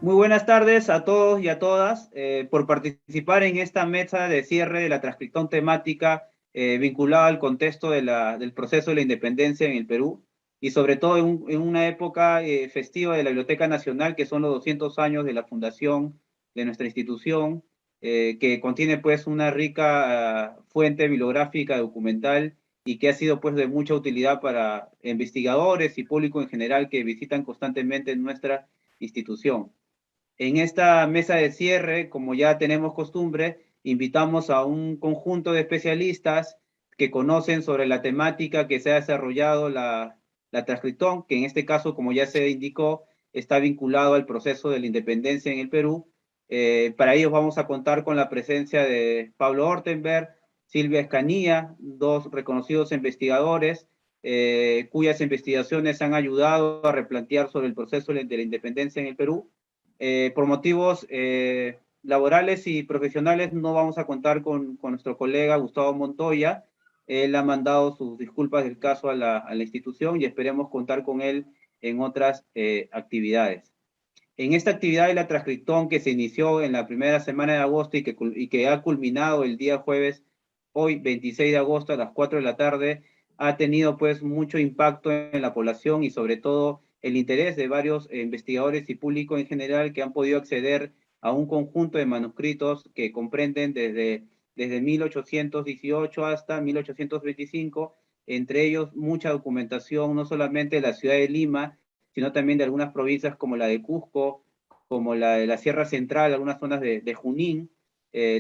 Muy buenas tardes a todos y a todas por participar en esta mesa de cierre de la transcripción temática vinculada al contexto del proceso de la independencia en el Perú y sobre todo en una época festiva de la Biblioteca Nacional, que son los 200 años de la fundación de nuestra institución, que contiene pues una rica fuente bibliográfica documental y que ha sido pues de mucha utilidad para investigadores y público en general que visitan constantemente nuestra institución. En esta mesa de cierre, como ya tenemos costumbre, invitamos a un conjunto de especialistas que conocen sobre la temática que se ha desarrollado la transcriptón, que en este caso, como ya se indicó, está vinculado al proceso de la independencia en el Perú. Para ello vamos a contar con la presencia de Pablo Ortenberg, Silvia Escanilla, dos reconocidos investigadores cuyas investigaciones han ayudado a replantear sobre el proceso de la independencia en el Perú. Por motivos laborales y profesionales no vamos a contar con nuestro colega Gustavo Montoya. Él ha mandado sus disculpas del caso a la institución y esperemos contar con él en otras actividades. En esta actividad de la transcriptón que se inició en la primera semana de agosto y que ha culminado el día jueves, hoy 26 de agosto a las 4 de la tarde, ha tenido pues mucho impacto en la población y sobre todo el interés de varios investigadores y público en general que han podido acceder a un conjunto de manuscritos que comprenden desde 1818 hasta 1825, entre ellos mucha documentación, no solamente de la ciudad de Lima, sino también de algunas provincias como la de Cusco, como la de la Sierra Central, algunas zonas de Junín,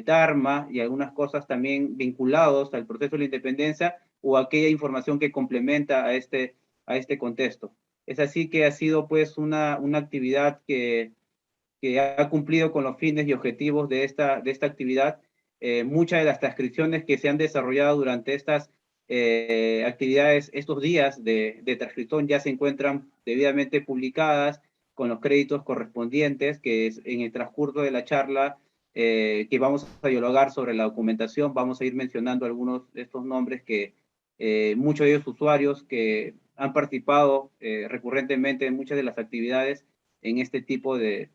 Tarma y algunas cosas también vinculados al proceso de la independencia o aquella información que complementa a este contexto. Es así que ha sido pues una actividad que ha cumplido con los fines y objetivos de esta actividad. Muchas de las transcripciones que se han desarrollado durante estas actividades, estos días de transcripción ya se encuentran debidamente publicadas con los créditos correspondientes, que es en el transcurso de la charla que vamos a dialogar sobre la documentación, vamos a ir mencionando algunos de estos nombres que muchos de ellos usuarios que han participado recurrentemente en muchas de las actividades en este tipo de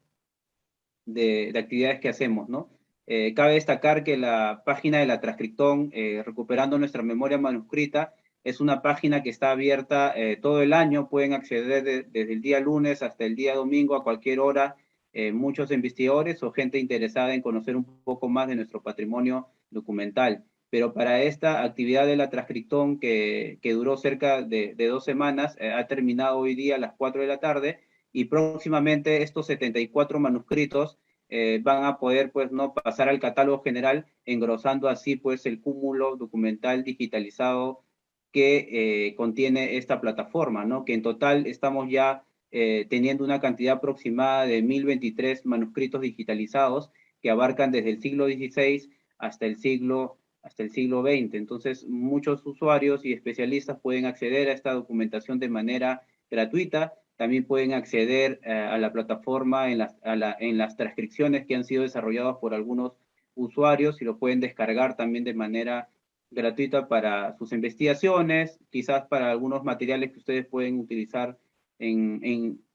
actividades que hacemos, ¿no? Cabe destacar que la página de la transcriptón, Recuperando nuestra memoria manuscrita, es una página que está abierta todo el año, pueden acceder desde el día lunes hasta el día domingo a cualquier hora, muchos investigadores o gente interesada en conocer un poco más de nuestro patrimonio documental. Pero para esta actividad de la transcriptón que duró cerca de 2 semanas, ha terminado hoy día a las 4 de la tarde, y próximamente estos 74 manuscritos van a poder pues no pasar al catálogo general, engrosando así pues el cúmulo documental digitalizado que contiene esta plataforma, ¿no? Que en total estamos ya teniendo una cantidad aproximada de 1023 manuscritos digitalizados que abarcan desde el siglo XVI hasta el siglo XX. Entonces, muchos usuarios y especialistas pueden acceder a esta documentación de manera gratuita. También pueden acceder a la plataforma en las transcripciones que han sido desarrolladas por algunos usuarios y lo pueden descargar también de manera gratuita para sus investigaciones, quizás para algunos materiales que ustedes pueden utilizar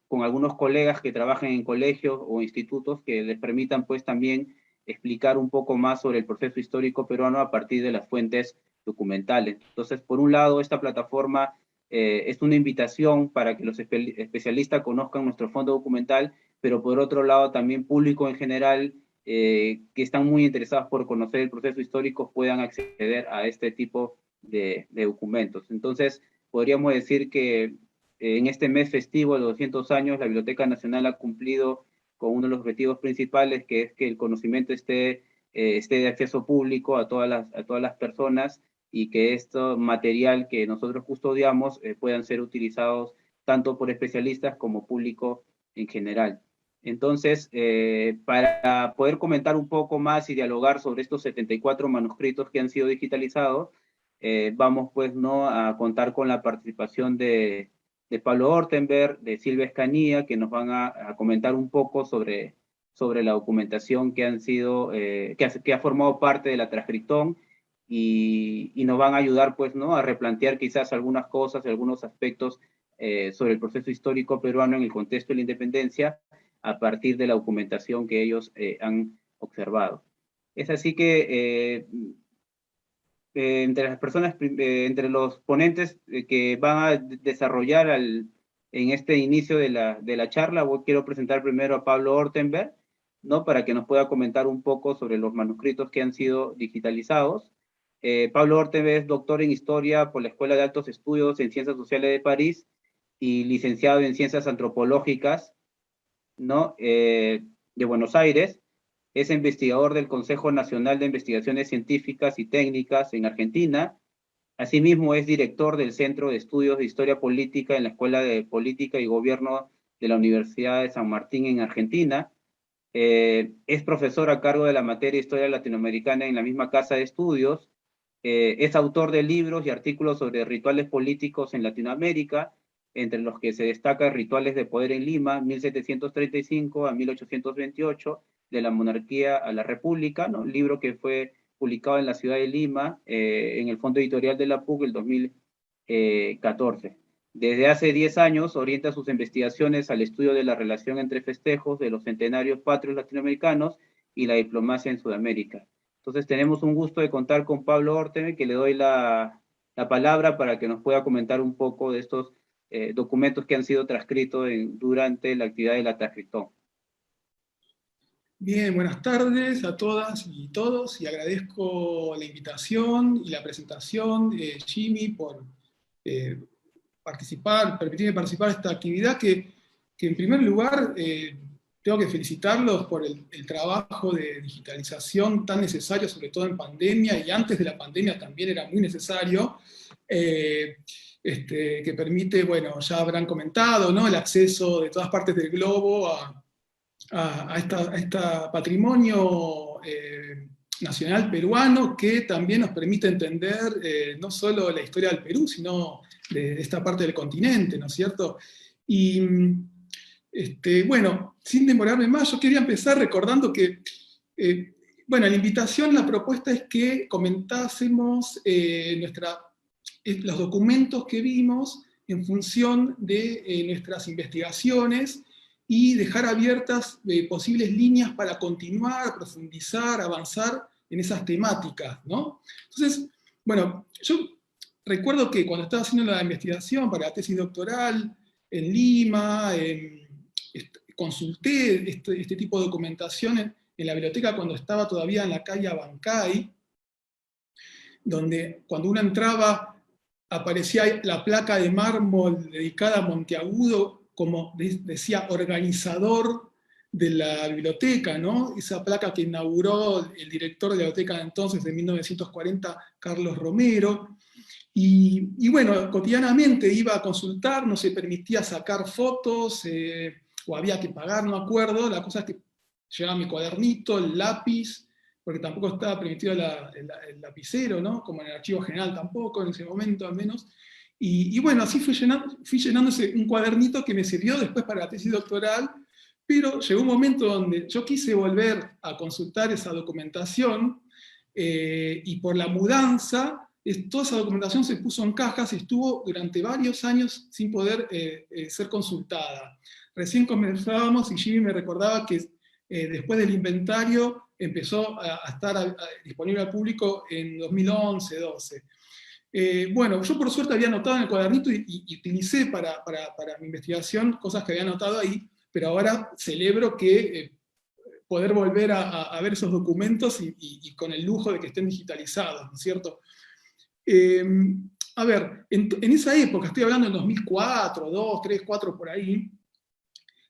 con algunos colegas que trabajan en colegios o institutos que les permitan pues también explicar un poco más sobre el proceso histórico peruano a partir de las fuentes documentales. Entonces, por un lado, esta plataforma es una invitación para que los especialistas conozcan nuestro fondo documental, pero por otro lado también público en general que están muy interesados por conocer el proceso histórico puedan acceder a este tipo de documentos. Entonces, podríamos decir que en este mes festivo de los 200 años, la Biblioteca Nacional ha cumplido con uno de los objetivos principales, que es que el conocimiento esté de acceso público a todas las personas y que este material que nosotros custodiamos puedan ser utilizados tanto por especialistas como público en general. Entonces, para poder comentar un poco más y dialogar sobre estos 74 manuscritos que han sido digitalizados, vamos pues no a contar con la participación de Pablo Ortenberg, de Silvia Escanilla, que nos van a comentar un poco sobre la documentación que han sido, que ha formado parte de la transcriptón y nos van a ayudar pues no a replantear quizás algunas cosas, algunos aspectos sobre el proceso histórico peruano en el contexto de la independencia a partir de la documentación que ellos han observado. Es así que entre las personas, entre los ponentes que van a desarrollar en este inicio de la charla, quiero presentar primero a Pablo Ortenberg, ¿no? Para que nos pueda comentar un poco sobre los manuscritos que han sido digitalizados. Pablo Ortenberg es doctor en Historia por la Escuela de Altos Estudios en Ciencias Sociales de París y licenciado en Ciencias Antropológicas, ¿no? De Buenos Aires. Es investigador del Consejo Nacional de Investigaciones Científicas y Técnicas en Argentina. Asimismo, es director del Centro de Estudios de Historia Política en la Escuela de Política y Gobierno de la Universidad de San Martín en Argentina. Es profesor a cargo de la materia Historia Latinoamericana en la misma casa de estudios. Es autor de libros y artículos sobre rituales políticos en Latinoamérica, entre los que se destacan Rituales de Poder en Lima, 1735 a 1828, de la monarquía a la república, ¿no? Libro que fue publicado en la ciudad de Lima, en el Fondo Editorial de la PUC, el 2014. Desde hace 10 años orienta sus investigaciones al estudio de la relación entre festejos de los centenarios patrios latinoamericanos y la diplomacia en Sudamérica. Entonces tenemos un gusto de contar con Pablo Ortenberg, que le doy la palabra para que nos pueda comentar un poco de estos documentos que han sido transcritos durante la actividad de la transcriptón. Bien, buenas tardes a todas y todos, y agradezco la invitación y la presentación de Jimmy por permitirme participar de esta actividad que en primer lugar tengo que felicitarlos por el trabajo de digitalización tan necesario, sobre todo en pandemia, y antes de la pandemia también era muy necesario, que permite, bueno, ya habrán comentado, ¿no? El acceso de todas partes del globo a este patrimonio nacional peruano, que también nos permite entender no solo la historia del Perú, sino de esta parte del continente, ¿no es cierto? Y bueno, sin demorarme más, yo quería empezar recordando que, bueno, la invitación, la propuesta es que comentásemos los documentos que vimos en función de nuestras investigaciones, y dejar abiertas posibles líneas para continuar, profundizar, avanzar en esas temáticas, ¿no? Entonces, bueno, yo recuerdo que cuando estaba haciendo la investigación para la tesis doctoral en Lima, consulté este tipo de documentación en la biblioteca cuando estaba todavía en la calle Abancay, donde cuando uno entraba aparecía la placa de mármol dedicada a Monteagudo, como decía, organizador de la biblioteca, ¿no? Esa placa que inauguró el director de la biblioteca de entonces, de 1940, Carlos Romero. Y bueno, cotidianamente iba a consultar, no se permitía sacar fotos, o había que pagar, no me acuerdo. La cosa es que llevaba mi cuadernito, el lápiz, porque tampoco estaba permitido el lapicero, ¿no? Como en el archivo general tampoco, en ese momento al menos. Y bueno, así fui llenándose un cuadernito que me sirvió después para la tesis doctoral, pero llegó un momento donde yo quise volver a consultar esa documentación, y por la mudanza, toda esa documentación se puso en cajas y estuvo durante varios años sin poder ser consultada. Recién conversábamos y Jimmy me recordaba que después del inventario empezó a estar disponible al público en 2011-12. Bueno, yo por suerte había anotado en el cuadernito y utilicé para mi investigación cosas que había anotado ahí, pero ahora celebro que poder volver a ver esos documentos y con el lujo de que estén digitalizados, ¿no es cierto? A ver, en esa época, estoy hablando en 2004, 2, 3, 4 por ahí,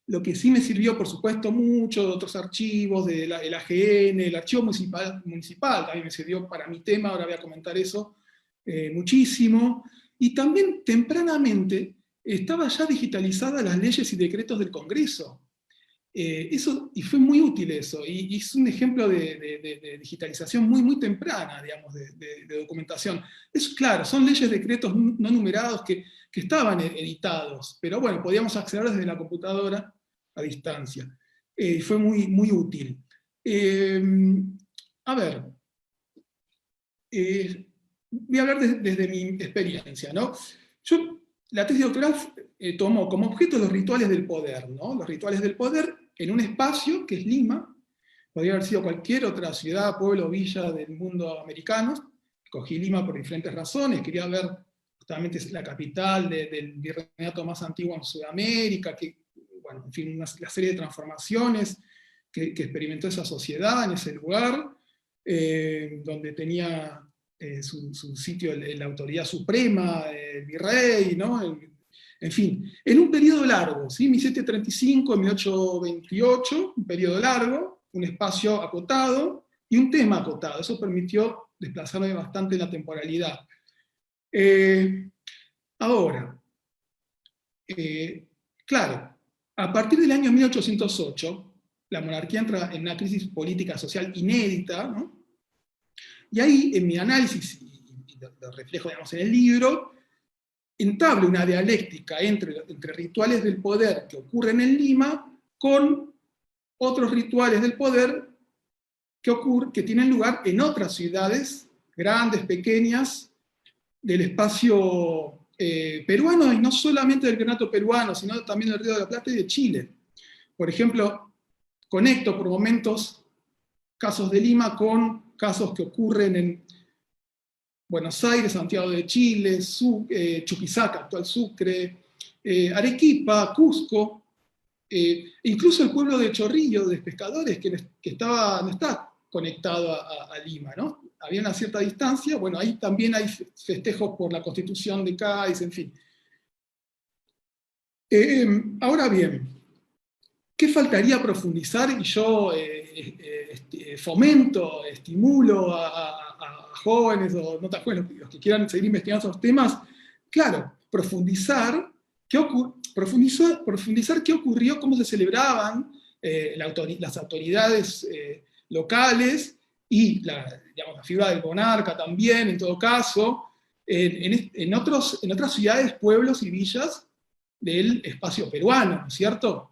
lo que sí me sirvió, por supuesto, mucho de otros archivos, del AGN, el archivo municipal también me sirvió para mi tema, ahora voy a comentar eso, muchísimo, y también tempranamente estaba ya digitalizada las leyes y decretos del Congreso. Y fue muy útil eso, y es un ejemplo de digitalización muy, muy temprana, digamos, de documentación. Claro, son leyes, decretos no numerados que estaban editados, pero bueno, podíamos acceder desde la computadora a distancia. Fue muy, muy útil. A ver, voy a hablar desde mi experiencia, ¿no? Yo, la tesis doctoral tomó como objeto los rituales del poder, ¿no? Los rituales del poder en un espacio que es Lima, podría haber sido cualquier otra ciudad, pueblo, villa del mundo americano. Escogí Lima por diferentes razones, quería ver justamente la capital del virreinato más antiguo en Sudamérica, que, bueno, en fin, la serie de transformaciones que experimentó esa sociedad en ese lugar, donde tenía su sitio la autoridad suprema, el virrey, ¿no? En fin, en un periodo largo, ¿sí? 1735, 1828, un periodo largo, un espacio acotado y un tema acotado. Eso permitió desplazarme bastante en la temporalidad. Ahora, claro, a partir del año 1808, la monarquía entra en una crisis política social inédita, ¿no? Y ahí, en mi análisis, y lo reflejo, digamos, en el libro, entablo una dialéctica entre rituales del poder que ocurren en Lima con otros rituales del poder que tienen lugar en otras ciudades, grandes, pequeñas, del espacio peruano, y no solamente del virreinato peruano, sino también del Río de la Plata y de Chile. Por ejemplo, conecto por momentos casos de Lima con casos que ocurren en Buenos Aires, Santiago de Chile, Chuquisaca, actual Sucre, Arequipa, Cusco, incluso el pueblo de Chorrillo, de pescadores, que no está conectado a Lima, ¿no? Había una cierta distancia, bueno, ahí también hay festejos por la Constitución de Cádiz, en fin. Ahora bien, ¿qué faltaría profundizar? Y yo fomento, estimulo a jóvenes o no tan jóvenes, los que quieran seguir investigando esos temas, claro, profundizar qué ocurrió, cómo se celebraban las autoridades locales y digamos, la figura del monarca también, en todo caso, en otras ciudades, pueblos y villas del espacio peruano, ¿no es cierto?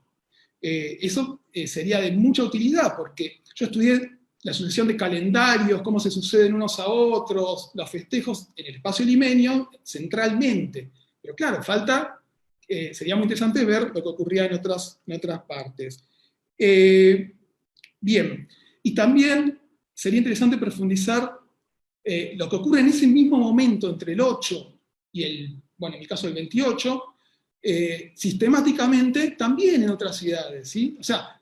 Eso sería de mucha utilidad, porque yo estudié la sucesión de calendarios, cómo se suceden unos a otros, los festejos en el espacio limeño centralmente. Pero claro, sería muy interesante ver lo que ocurría en otras partes. Bien, y también sería interesante profundizar lo que ocurre en ese mismo momento entre el 8 y bueno, en mi caso el 28, sistemáticamente también en otras ciudades, ¿sí? O sea,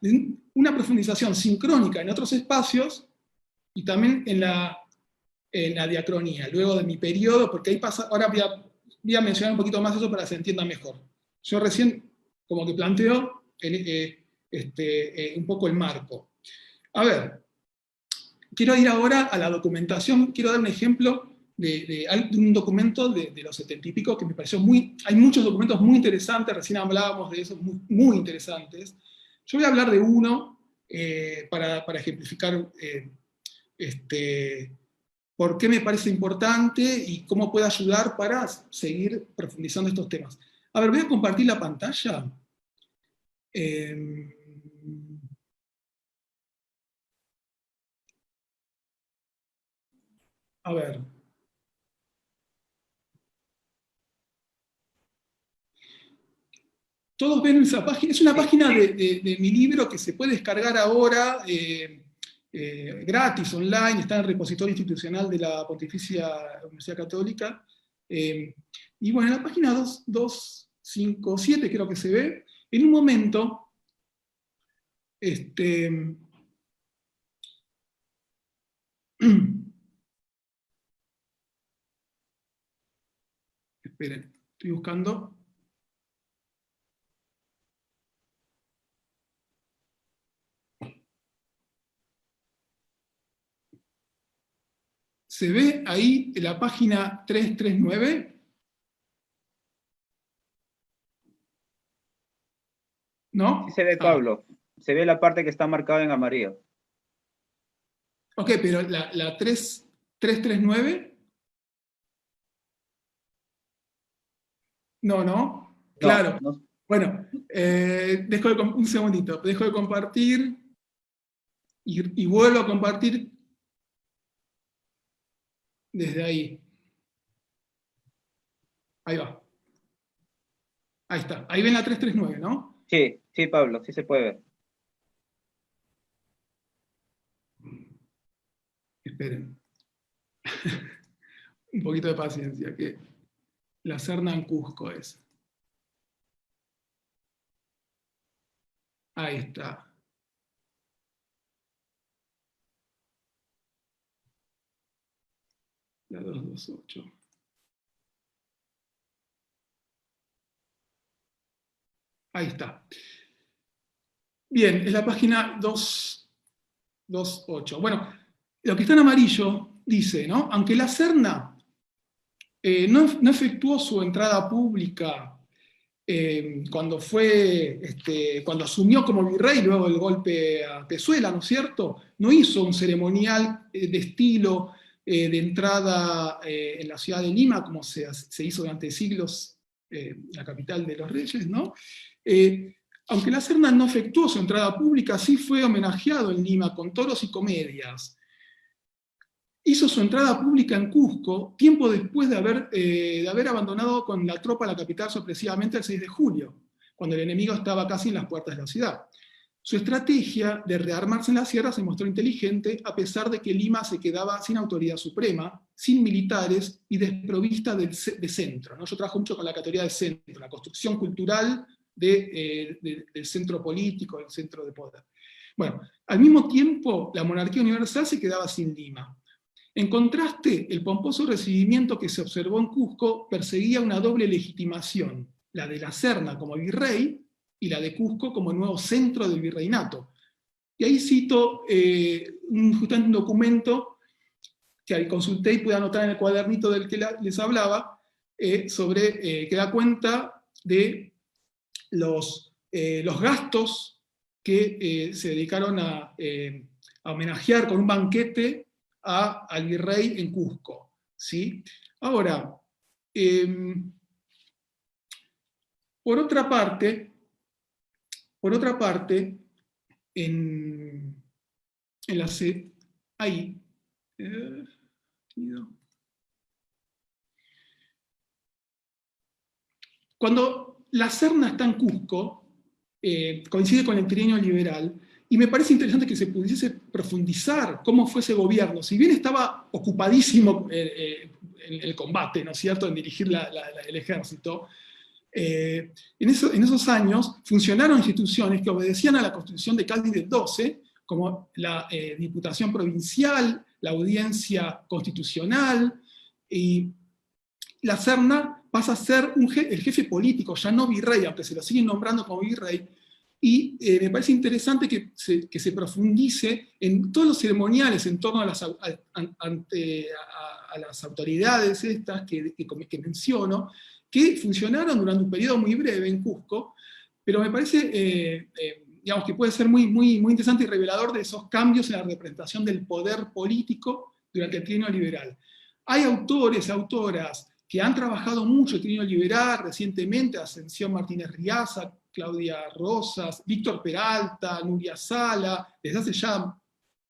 una profundización sincrónica en otros espacios y también en la diacronía, luego de mi periodo, porque ahí pasa, ahora voy a mencionar un poquito más eso para que se entienda mejor. Yo recién como que planteo un poco el marco. A ver, quiero ir ahora a la documentación, quiero dar un ejemplo de un documento de los 70 y pico que me pareció hay muchos documentos muy interesantes, recién hablábamos de esos muy, muy interesantes. Yo voy a hablar de uno para ejemplificar por qué me parece importante y cómo puede ayudar para seguir profundizando estos temas. A ver, voy a compartir la pantalla. A ver. Todos ven esa página. Es una página de mi libro que se puede descargar ahora gratis, online, está en el repositorio institucional de la Pontificia Universidad Católica. Y bueno, en la página 257 creo que se ve, en un momento, esperen, estoy buscando. ¿Se ve ahí la página 339? ¿No? Sí se ve, Pablo. Se ve la parte que está marcada en amarillo. Ok, pero la 339... No. Claro. No. Bueno, un segundito. Dejo de compartir y vuelvo a compartir desde ahí. Ahí va. Ahí está. Ahí ven la 339, ¿no? Sí, Pablo, sí se puede ver. Esperen. Un poquito de paciencia, que la Serna en Cusco es. Ahí está. La 228. Ahí está. Bien, es la página 228. Bueno, lo que está en amarillo dice, ¿no? Aunque la Serna no efectuó su entrada pública cuando asumió como virrey luego del golpe a Pezuela, ¿no es cierto? No hizo un ceremonial de estilo de entrada en la ciudad de Lima, como se hizo durante siglos la capital de los reyes, ¿no? Aunque la Serna no efectuó su entrada pública, sí fue homenajeado en Lima con toros y comedias. Hizo su entrada pública en Cusco tiempo después de haber abandonado con la tropa la capital sorpresivamente el 6 de julio, cuando el enemigo estaba casi en las puertas de la ciudad. Su estrategia de rearmarse en la sierra se mostró inteligente, a pesar de que Lima se quedaba sin autoridad suprema, sin militares y desprovista de centro, ¿no? Yo trabajo mucho con la categoría de centro, la construcción cultural del centro político, del centro de poder. Bueno, al mismo tiempo, la monarquía universal se quedaba sin Lima. En contraste, el pomposo recibimiento que se observó en Cusco perseguía una doble legitimación, la de la Serna como virrey y la de Cusco como nuevo centro del virreinato. Y ahí cito justamente un documento que consulté y pude anotar en el cuadernito del que les hablaba, que da cuenta de los gastos que se dedicaron a homenajear con un banquete al virrey en Cusco, ¿sí? Ahora, por otra parte, en la ahí, cuando la Serna está en Cusco, coincide con el trienio liberal, y me parece interesante que se pudiese profundizar cómo fue ese gobierno. Si bien estaba ocupadísimo en el combate, ¿no es cierto?, en dirigir el ejército, en esos años funcionaron instituciones que obedecían a la Constitución de Cádiz del 12, como la Diputación Provincial, la Audiencia Constitucional, y la Serna pasa a ser el jefe político, ya no virrey, aunque se lo siguen nombrando como virrey, y me parece interesante que se profundice en todos los ceremoniales en torno a las autoridades estas que menciono, que funcionaron durante un periodo muy breve en Cusco, pero me parece digamos, que puede ser muy, muy, muy interesante y revelador de esos cambios en la representación del poder político durante el trienio liberal. Hay autores, autoras que han trabajado mucho el trienio liberal recientemente, Ascensión Martínez Riaza, Claudia Rosas, Víctor Peralta, Nuria Sala, desde hace ya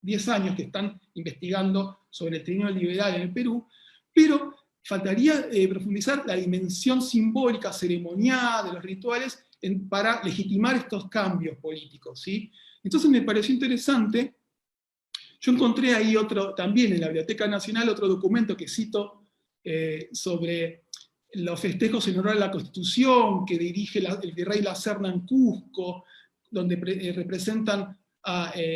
10 años que están investigando sobre el trienio liberal en el Perú, pero faltaría profundizar la dimensión simbólica, ceremonial de los rituales para legitimar estos cambios políticos, ¿sí? Entonces me pareció interesante. Yo encontré ahí también en la Biblioteca Nacional otro documento que cito sobre los festejos en honor a la Constitución que dirige el virrey La Serna en Cusco, donde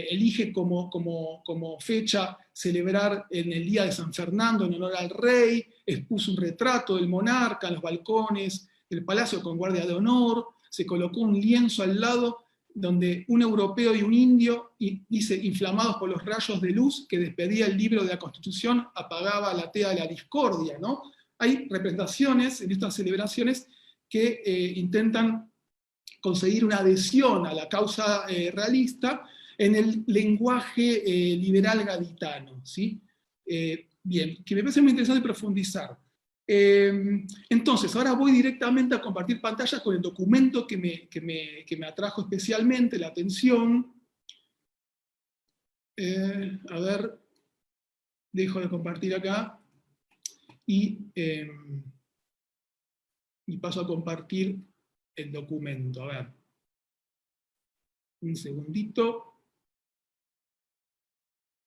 elige como fecha celebrar en el Día de San Fernando en honor al rey, expuso un retrato del monarca en los balcones del palacio con guardia de honor, se colocó un lienzo al lado donde un europeo y un indio, dice, inflamados por los rayos de luz que despedía el libro de la Constitución, apagaba la tea de la discordia, ¿no? Hay representaciones en estas celebraciones que intentan conseguir una adhesión a la causa realista en el lenguaje liberal gaditano, ¿sí? Bien, que me parece muy interesante profundizar. Entonces, ahora voy directamente a compartir pantallas con el documento que me atrajo especialmente la atención. A ver, dejo de compartir acá y paso a compartir el documento. A ver, un segundito.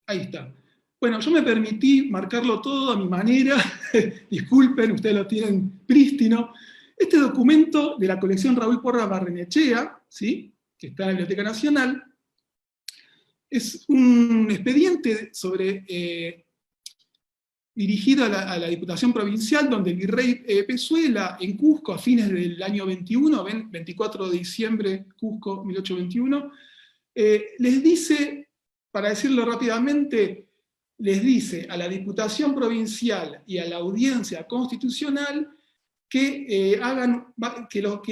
Ahí está. Bueno, yo me permití marcarlo todo a mi manera, disculpen, ustedes lo tienen prístino. Este documento de la colección Raúl Porras Barrenechea, ¿sí?, que está en la Biblioteca Nacional, es un expediente dirigido a la Diputación Provincial, donde el virrey Pezuela, en Cusco, a fines del año 21, 24 de diciembre, Cusco, 1821, les dice, para decirlo rápidamente, les dice a la Diputación Provincial y a la Audiencia Constitucional que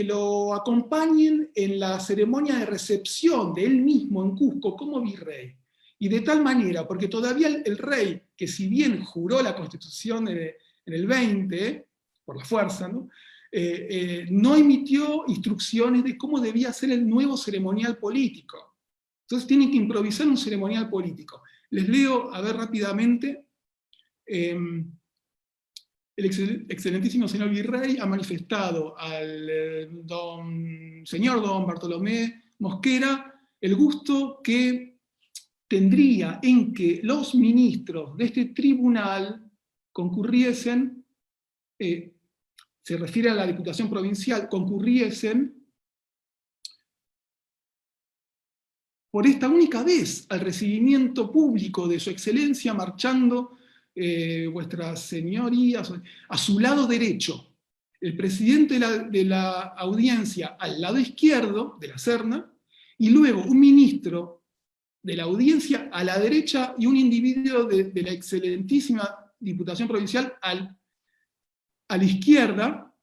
lo acompañen en la ceremonia de recepción de él mismo en Cusco como virrey. Y de tal manera, porque todavía el rey, que si bien juró la Constitución en el 20, por la fuerza, ¿no? No emitió instrucciones de cómo debía ser el nuevo ceremonial político. Entonces tienen que improvisar un ceremonial político. Les leo, a ver rápidamente. El excelentísimo señor virrey ha manifestado al señor don Bartolomé Mosquera el gusto que tendría en que los ministros de este tribunal concurriesen, se refiere a la Diputación Provincial, concurriesen por esta única vez al recibimiento público de su excelencia, marchando vuestras señorías a su lado derecho, el presidente de la audiencia al lado izquierdo de la Serna, y luego un ministro de la audiencia a la derecha y un individuo de la excelentísima Diputación Provincial a la izquierda.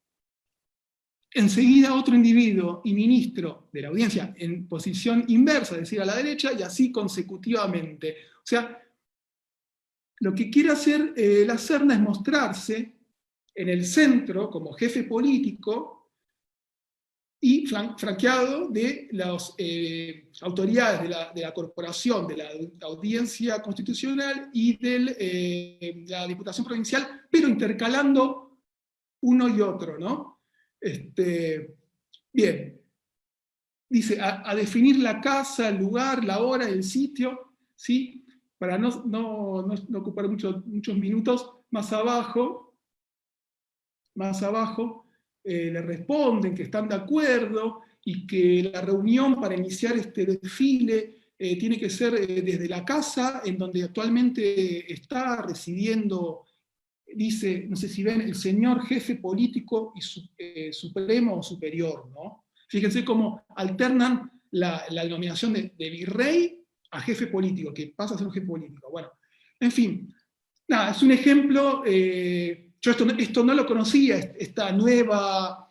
Enseguida otro individuo y ministro de la audiencia en posición inversa, es decir, a la derecha, y así consecutivamente. O sea, lo que quiere hacer la Serna es mostrarse en el centro como jefe político y franqueado de las autoridades de la corporación, de la Audiencia Constitucional y de la Diputación Provincial, pero intercalando uno y otro, ¿no? Bien, dice, a definir la casa, el lugar, la hora, el sitio, ¿sí? Para no ocupar muchos minutos, más abajo le responden que están de acuerdo y que la reunión para iniciar este desfile tiene que ser desde la casa en donde actualmente está residiendo, dice, no sé si ven, el señor jefe político y supremo o superior, ¿no? Fíjense cómo alternan la denominación de virrey a jefe político, que pasa a ser un jefe político. Bueno, en fin, nada, es un ejemplo, yo esto no lo conocía, esta nueva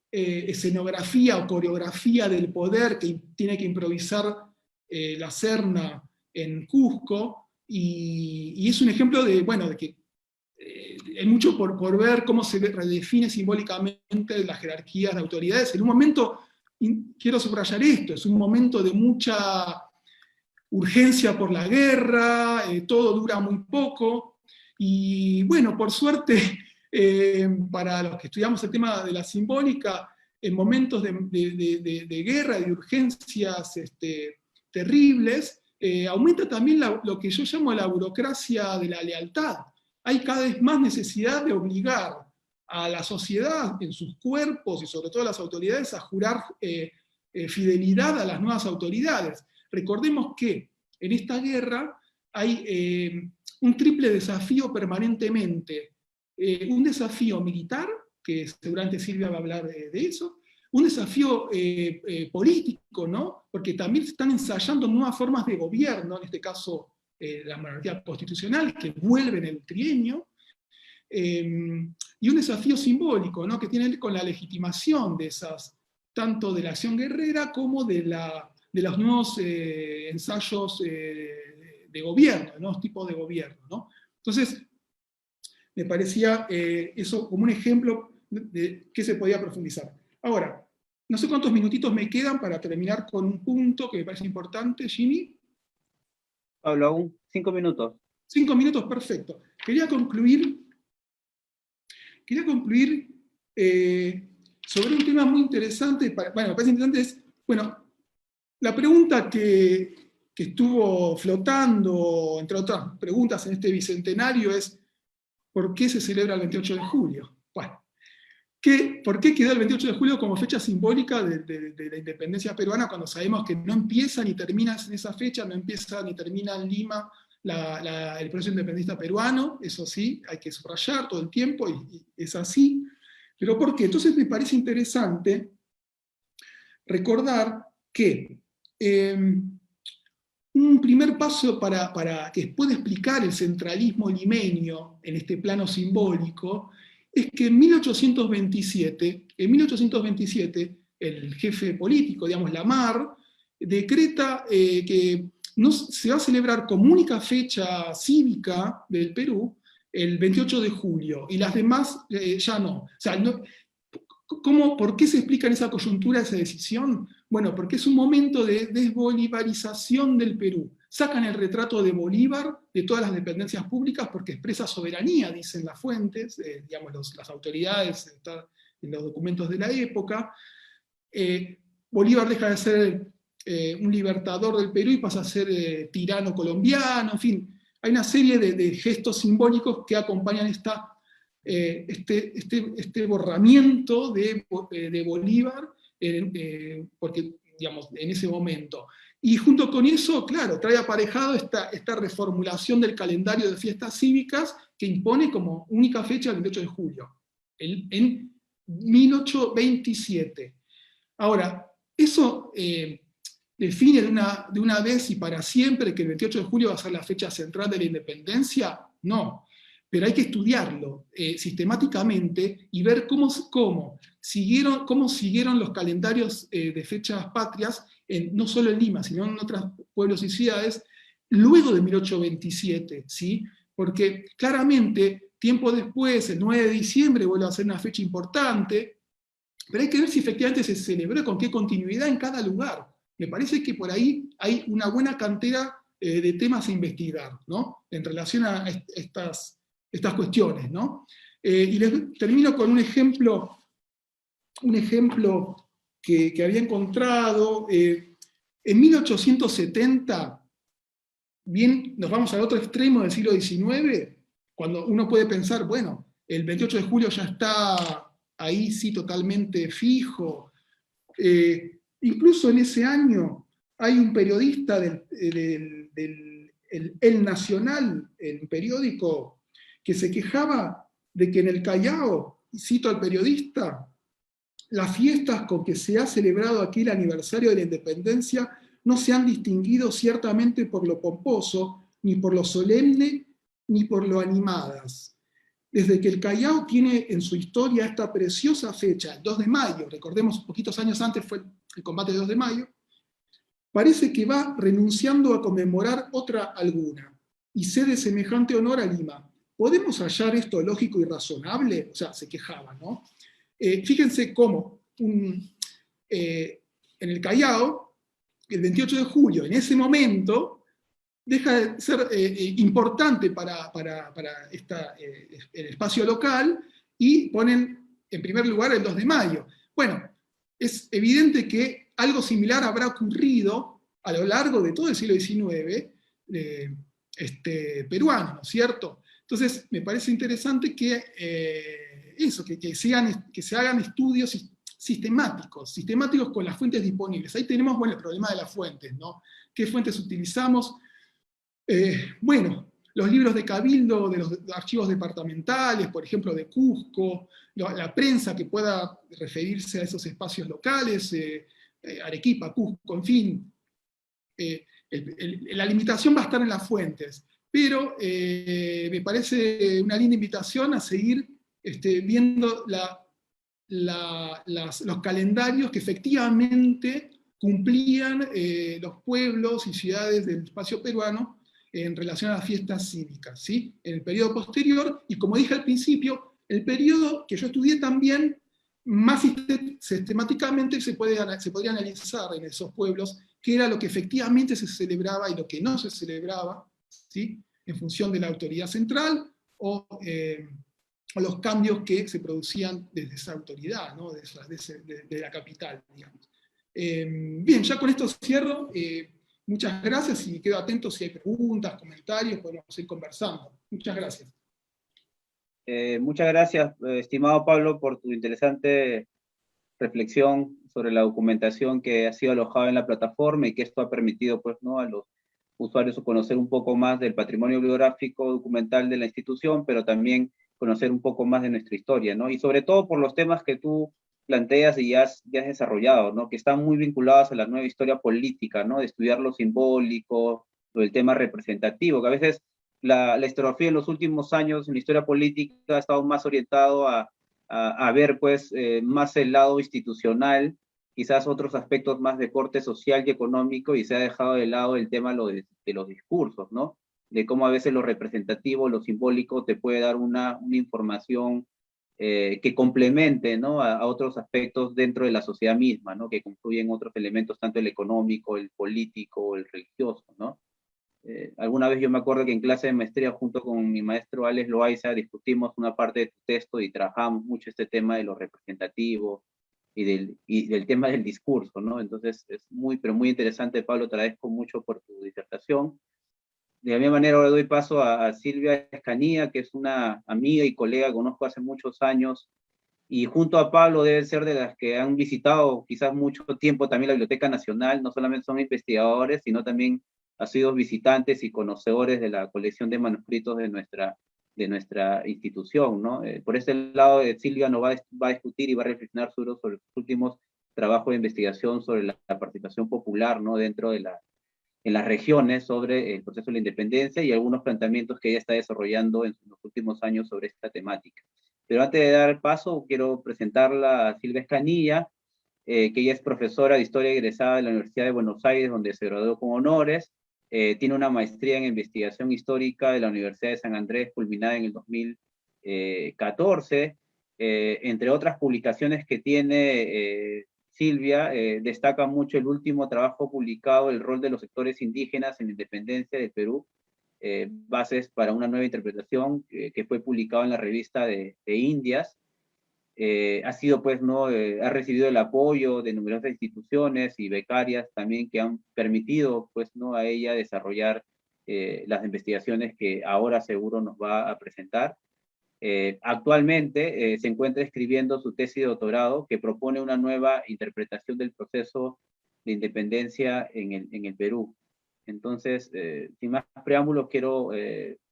escenografía o coreografía del poder que tiene que improvisar la Serna en Cusco, y es un ejemplo de, bueno, de que hay mucho por ver cómo se redefine simbólicamente las jerarquías de autoridades. En un momento, quiero subrayar esto, es un momento de mucha urgencia por la guerra, todo dura muy poco, y bueno, por suerte, para los que estudiamos el tema de la simbólica, en momentos de guerra y de urgencias terribles, aumenta también lo que yo llamo la burocracia de la lealtad. Hay cada vez más necesidad de obligar a la sociedad en sus cuerpos y sobre todo a las autoridades a jurar fidelidad a las nuevas autoridades. Recordemos que en esta guerra hay un triple desafío permanentemente. Un desafío militar, que seguramente Silvia va a hablar de eso, un desafío político, ¿no? Porque también se están ensayando nuevas formas de gobierno, en este caso la monarquía constitucional, que vuelve en el trienio, y un desafío simbólico, ¿no? Que tiene que ver con la legitimación de esas, tanto de la acción guerrera como de los nuevos ensayos de gobierno, nuevos tipos de gobierno, ¿no? Entonces, me parecía eso como un ejemplo de qué se podía profundizar. Ahora, no sé cuántos minutitos me quedan para terminar con un punto que me parece importante, Jimmy. Pablo, aún 5 minutos. 5 minutos, perfecto. Quería concluir sobre un tema muy interesante. Bueno, me parece interesante es, bueno, la pregunta que que estuvo flotando, entre otras preguntas en este bicentenario, es ¿por qué se celebra el 28 de julio? Bueno, ¿por qué quedó el 28 de julio como fecha simbólica de la independencia peruana cuando sabemos que no empieza ni termina en esa fecha, no empieza ni termina en Lima el proceso independentista peruano? Eso sí, hay que subrayar todo el tiempo, y es así. ¿Pero por qué? Entonces me parece interesante recordar que un primer paso para que pueda explicar el centralismo limeño en este plano simbólico es que en 1827, el jefe político, digamos, Lamar, decreta que no, se va a celebrar como única fecha cívica del Perú el 28 de julio, y las demás ya no. O sea, ¿por qué se explica en esa coyuntura esa decisión? Bueno, porque es un momento de desbolivarización del Perú. Sacan el retrato de Bolívar de todas las dependencias públicas porque expresa soberanía, dicen las fuentes, digamos, las autoridades, en los documentos de la época. Bolívar deja de ser un libertador del Perú y pasa a ser tirano colombiano, en fin. Hay una serie de gestos simbólicos que acompañan este borramiento de Bolívar, porque, digamos, en ese momento. Y junto con eso, claro, trae aparejado esta reformulación del calendario de fiestas cívicas que impone como única fecha el 28 de julio, en 1827. Ahora, ¿eso define de una vez y para siempre que el 28 de julio va a ser la fecha central de la independencia? No. Pero hay que estudiarlo sistemáticamente y ver cómo siguieron los calendarios de fechas patrias, no solo en Lima, sino en otros pueblos y ciudades, luego de 1827, ¿sí? Porque claramente, tiempo después, el 9 de diciembre, vuelve a ser una fecha importante, pero hay que ver si efectivamente se celebró, con qué continuidad en cada lugar. Me parece que por ahí hay una buena cantera de temas a investigar, ¿no? En relación a estas cuestiones, ¿no? Y les termino con un ejemplo que había encontrado. En 1870, bien, nos vamos al otro extremo del siglo XIX, cuando uno puede pensar, bueno, el 28 de julio ya está ahí sí totalmente fijo. Incluso en ese año hay un periodista El Nacional, el periódico, que se quejaba de que en el Callao, y cito al periodista, las fiestas con que se ha celebrado aquí el aniversario de la independencia no se han distinguido ciertamente por lo pomposo, ni por lo solemne, ni por lo animadas. Desde que el Callao tiene en su historia esta preciosa fecha, el 2 de mayo, recordemos, poquitos años antes fue el combate del 2 de mayo, parece que va renunciando a conmemorar otra alguna, y cede semejante honor a Lima. ¿Podemos hallar esto lógico y razonable? O sea, se quejaba, ¿no? Fíjense cómo en el Callao, el 28 de julio, en ese momento, deja de ser importante para el espacio local, y ponen en primer lugar el 2 de mayo. Bueno, es evidente que algo similar habrá ocurrido a lo largo de todo el siglo XIX peruano, ¿no es cierto? Entonces, me parece interesante que se hagan estudios sistemáticos con las fuentes disponibles. Ahí tenemos, bueno, el problema de las fuentes, ¿no? ¿Qué fuentes utilizamos? Bueno, los libros de cabildo de los archivos departamentales, por ejemplo, de Cusco, la prensa que pueda referirse a esos espacios locales, Arequipa, Cusco, en fin. La limitación va a estar en las fuentes, pero me parece una linda invitación a seguir viendo los calendarios que efectivamente cumplían los pueblos y ciudades del espacio peruano en relación a las fiestas cívicas, ¿sí? En el periodo posterior, y como dije al principio, el periodo que yo estudié también, más sistemáticamente se podría analizar en esos pueblos qué era lo que efectivamente se celebraba y lo que no se celebraba, ¿sí? En función de la autoridad central o los cambios que se producían desde esa autoridad, ¿no? de la capital, digamos. Bien, ya con esto cierro. Muchas gracias y quedo atento si hay preguntas, comentarios, podemos ir conversando. Muchas gracias. Muchas gracias, estimado Pablo, por tu interesante reflexión sobre la documentación que ha sido alojada en la plataforma y que esto ha permitido, pues, ¿no?, a los usuarios conocer un poco más del patrimonio bibliográfico documental de la institución, pero también conocer un poco más de nuestra historia, ¿no? Y sobre todo por los temas que tú planteas y ya has desarrollado, ¿no? Que están muy vinculados a la nueva historia política, ¿no? De estudiar lo simbólico, o el tema representativo, que a veces la historiografía en los últimos años en la historia política ha estado más orientado a ver, pues, más el lado institucional, quizás otros aspectos más de corte social y económico, y se ha dejado de lado el tema de los discursos, ¿no? De cómo a veces lo representativo, lo simbólico te puede dar una información que complemente, ¿no?, a otros aspectos dentro de la sociedad misma, ¿no?, que confluyen otros elementos, tanto el económico, el político, el religioso, ¿no? Alguna vez yo me acuerdo que en clase de maestría junto con mi maestro Alex Loaiza discutimos una parte de tu texto y trabajamos mucho este tema de lo representativo y del tema del discurso, ¿no? Entonces es muy, pero muy interesante, Pablo, te agradezco mucho por tu disertación. De la misma manera ahora doy paso a Silvia Escanilla, que es una amiga y colega que conozco hace muchos años, y junto a Pablo deben ser de las que han visitado quizás mucho tiempo también la Biblioteca Nacional. No solamente son investigadores, sino también han sido visitantes y conocedores de la colección de manuscritos de nuestra institución, ¿no? Por ese lado, Silvia nos va a discutir y va a reflexionar sobre los últimos trabajos de investigación sobre la participación popular, ¿no?, dentro de en las regiones sobre el proceso de la independencia y algunos planteamientos que ella está desarrollando en los últimos años sobre esta temática. Pero antes de dar paso, quiero presentarla a Silvia Escanilla, que ella es profesora de Historia egresada de la Universidad de Buenos Aires, donde se graduó con honores. Tiene una maestría en Investigación Histórica de la Universidad de San Andrés, culminada en el 2014. Entre otras publicaciones que tiene Silvia, destaca mucho el último trabajo publicado, El rol de los sectores indígenas en la independencia del Perú, bases para una nueva interpretación, que fue publicado en la revista de Indias. Ha sido, pues, ¿no? Ha recibido el apoyo de numerosas instituciones y becarias también que han permitido, pues, ¿no?, a ella desarrollar las investigaciones que ahora seguro nos va a presentar. Actualmente se encuentra escribiendo su tesis de doctorado que propone una nueva interpretación del proceso de independencia en el Perú. Entonces, sin más preámbulos, quiero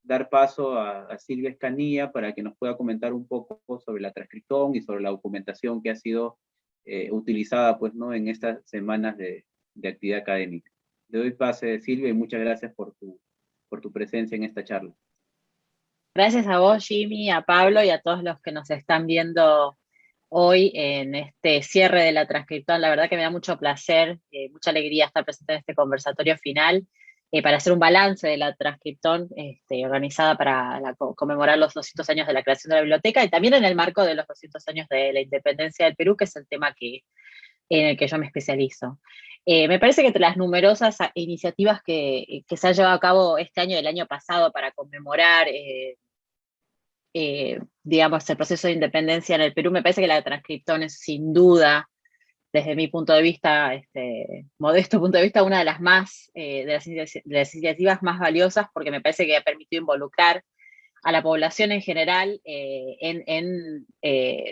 dar paso a Silvia Escanilla para que nos pueda comentar un poco sobre la transcripción y sobre la documentación que ha sido utilizada, pues, ¿no?, en estas semanas de actividad académica. Le doy pase, Silvia, y muchas gracias por tu presencia en esta charla. Gracias a vos, Jimmy, a Pablo y a todos los que nos están viendo hoy en este cierre de la transcripción. La verdad que me da mucho placer, mucha alegría estar presente en este conversatorio final para hacer un balance de la transcripción organizada para conmemorar los 200 años de la creación de la biblioteca y también en el marco de los 200 años de la independencia del Perú, que es el tema en el que yo me especializo. Me parece que entre las numerosas iniciativas que se han llevado a cabo este año y el año pasado para conmemorar digamos, el proceso de independencia en el Perú, me parece que la transcripción es sin duda, desde mi punto de vista, modesto punto de vista, una de las más, de las iniciativas más valiosas, porque me parece que ha permitido involucrar a la población en general en